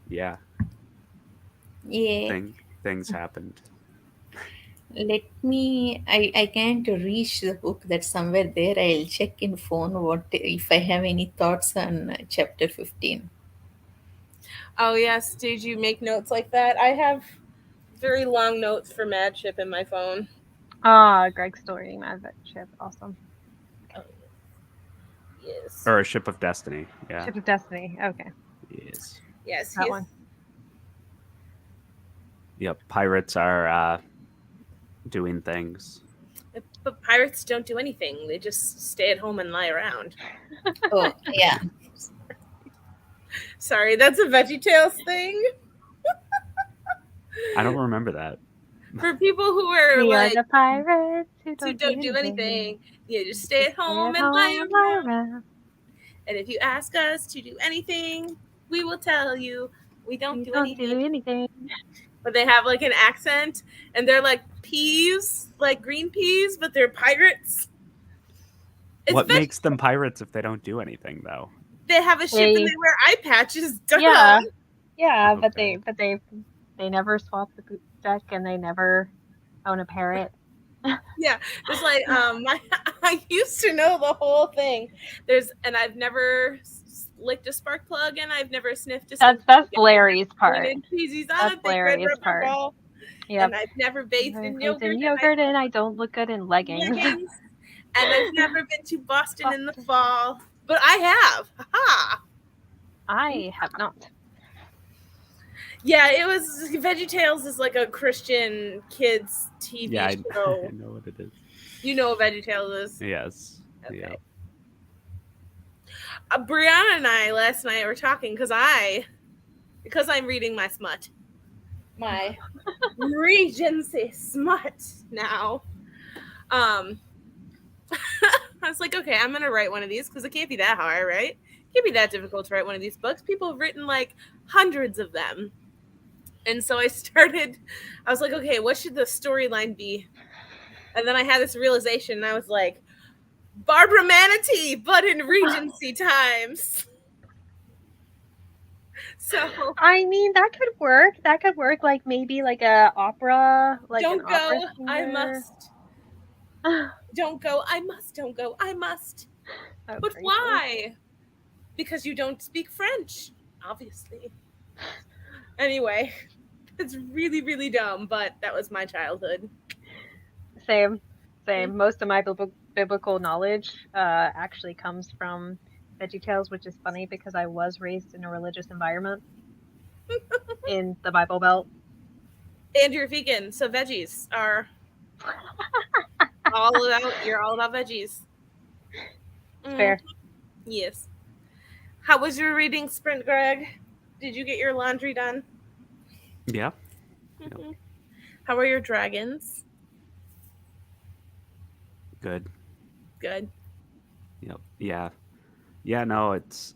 yeah, Yeah. things happened. Let me. I can't reach the book. That's somewhere there. I'll check in phone what if I have any thoughts on chapter 15. Oh, yes. Did you make notes like that? I have very long notes for Mad Ship in my phone. Greg's still reading Mad Ship. Awesome. Yes. Or a Ship of Destiny. Yeah. Ship of Destiny. Okay. Yes. Yes. That one. Yep. Pirates are doing things. But pirates don't do anything. They just stay at home and lie around. Oh yeah. Sorry, that's a VeggieTales thing. I don't remember that. For people who are We like are the pirates who who don't do anything. You just stay at home and lie around. And if you ask us to do anything, we will tell you we don't do anything. But they have like an accent, and they're like peas, like green peas, but they're pirates. It's What makes them pirates if they don't do anything, though? They have a ship and They- they wear eye patches. Duh. Yeah, but Okay. they never swap the poop deck and they never own a parrot. Yeah, it's like I used to know the whole thing. And I've never licked a spark plug, and I've never sniffed a stink That's bug, Larry's part. and cheesies on That's a big red Larry's rubber part. ball, Yep. and I've never bathed in It's in yogurt, and I don't look good in leggings. and I've never been to Boston in the Boston. fall, but I have. Ha! I have not. Yeah, it was VeggieTales is like a Christian kids TV Yeah, I show. know what it is. You know what VeggieTales is? Yes. Okay. Yeah. Brianna and I last night were talking because I'm reading my smut, my Regency smut now. I was like, okay, I'm gonna write one of these because it can't be that hard, right? It can't be that difficult to write one of these books. People have written like hundreds of them. And so I was like, okay, what should the storyline be? And then I had this realization, and I was like, Barbara Manatee, but in Regency times. So I mean, that could work. That could work. Like maybe like a opera, like don't an opera go, singer. I must. Don't go, I must. Don't go, I must. Oh, But crazy. why? Because you don't speak French, obviously. Anyway, it's really, really dumb, but that was my childhood. Same. Most of my biblical knowledge actually comes from VeggieTales, which is funny because I was raised in a religious environment in the Bible Belt. And you're vegan, so veggies are you're all about veggies. Fair. Yes. How was your reading sprint, Greg? Did you get your laundry done? Yeah. How are your dragons? Good. Good. Yep. Yeah. Yeah, no, it's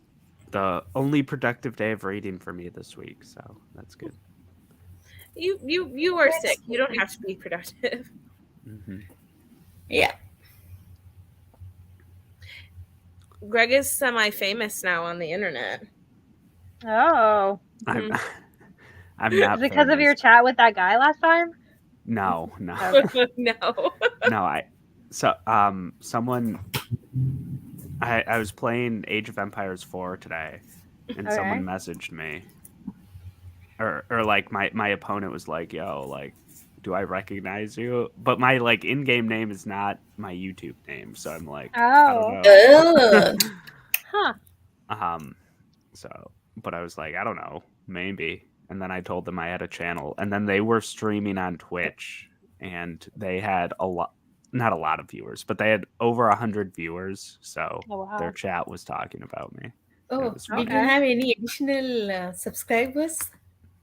the only productive day of reading for me this week, so that's good. You are sick. You don't have to be productive. Mm-hmm. Yeah. Greg is semi-famous now on the internet. Oh. I'm not Is it because of your famous. chat with that guy last time? No. Okay. No. Someone I was playing Age of Empires 4 today, and someone messaged me, or like my opponent was like, "Yo, like, do I recognize you?" But my like in-game name is not my YouTube name, so I'm like, I don't know. Huh. So, but I was like, I don't know, maybe. And then I told them I had a channel, and then they were streaming on Twitch, and they had not a lot of viewers, but they had over 100 viewers. So their chat was talking about me. Oh, did you have any additional subscribers?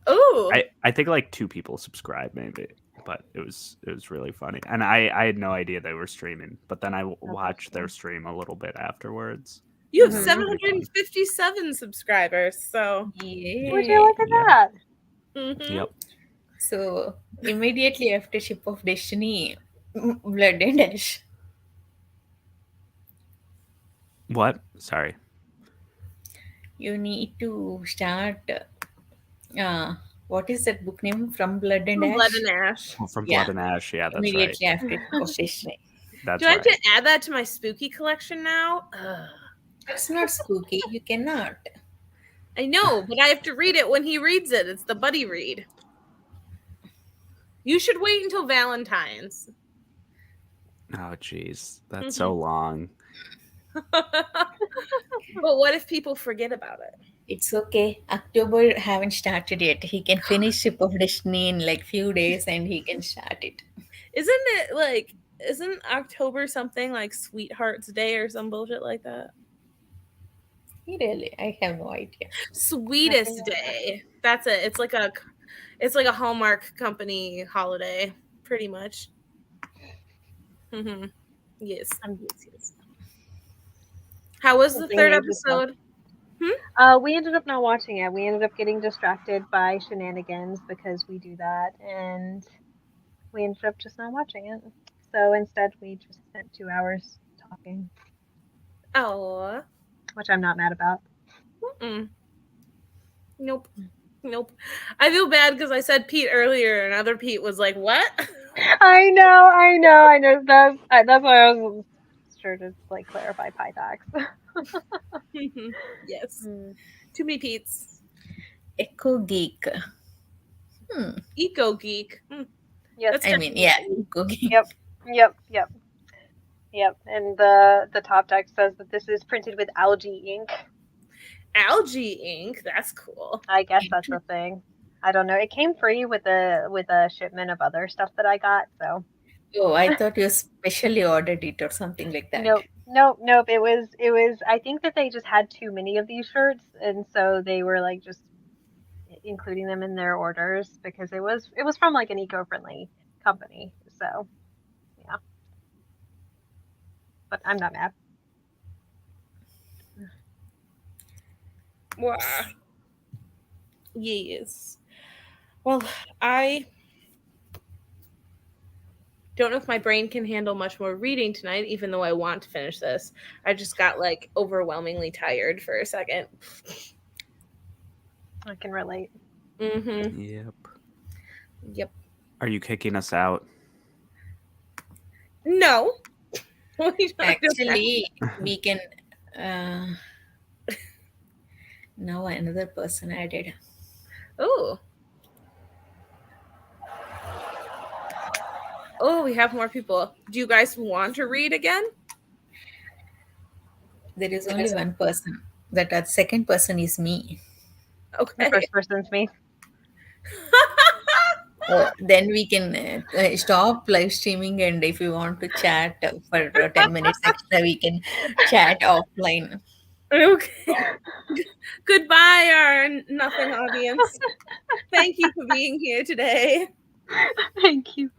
Oh, I think like 2 people subscribed maybe, but it was really funny, and I had no idea they were streaming. But then I watched their stream a little bit afterwards. You have 757 subscribers, so yeah. Would you look at that? Mm-hmm. Yep. So immediately after Ship of Destiny, Blood and Ash. What? Sorry. You need to start. What is that book name? From Blood and Ash. Blood and Ash. Oh, from Blood and Ash. Yeah, that's immediately right. after Ship of Destiny. That's Do I have to add that to my spooky collection now? It's not spooky. You cannot. I know, but I have to read it when he reads it. It's the buddy read. You should wait until Valentine's. Oh, jeez. That's so long. But what if people forget about it? It's okay. October haven't started yet. He can finish Ship of Destiny in like few days and he can start it. Isn't October something like Sweetheart's Day or some bullshit like that? Really? I have no idea. Sweetest Day. That's it. It's like a Hallmark company holiday, pretty much. Mm-hmm. Yes. How was the third episode? We ended up not watching it. We ended up getting distracted by shenanigans because we do that, and we ended up just not watching it. So instead, we just spent 2 hours talking. Oh. which I'm not mad about. Mm-mm. Nope. Nope. I feel bad because I said Pete earlier, and other Pete was like, "What?" I know. That's why I was sure to like clarify Pythax. Yes. Mm. Too many Pete's. Echo geek. Eco geek. Yes. That's I mean, yeah, echo geek. Yep. And the top deck says that this is printed with algae ink. algae ink. That's cool. I guess that's a thing. I don't know. It came free with a shipment of other stuff that I got, so Oh, I thought you specially ordered it or something like that. nope. It was I think that they just had too many of these shirts, and so they were like just including them in their orders because it was from like an eco-friendly company. So yeah. But I'm not mad. Wow. Yes. Well, I don't know if my brain can handle much more reading tonight, even though I want to finish this. I just got like overwhelmingly tired for a second. I can relate. Mm-hmm. Yep. Yep. Are you kicking us out? No. What are you talking about? Actually, we can. Now another person added. Oh. Oh, we have more people. Do you guys want to read again? There is only one person. That second person is me. The Okay. first person's me. Then we can stop live streaming, and if you want to chat for 10 minutes extra, we can chat offline. Okay. Goodbye, our nothing audience. Thank you for being here today. Thank you.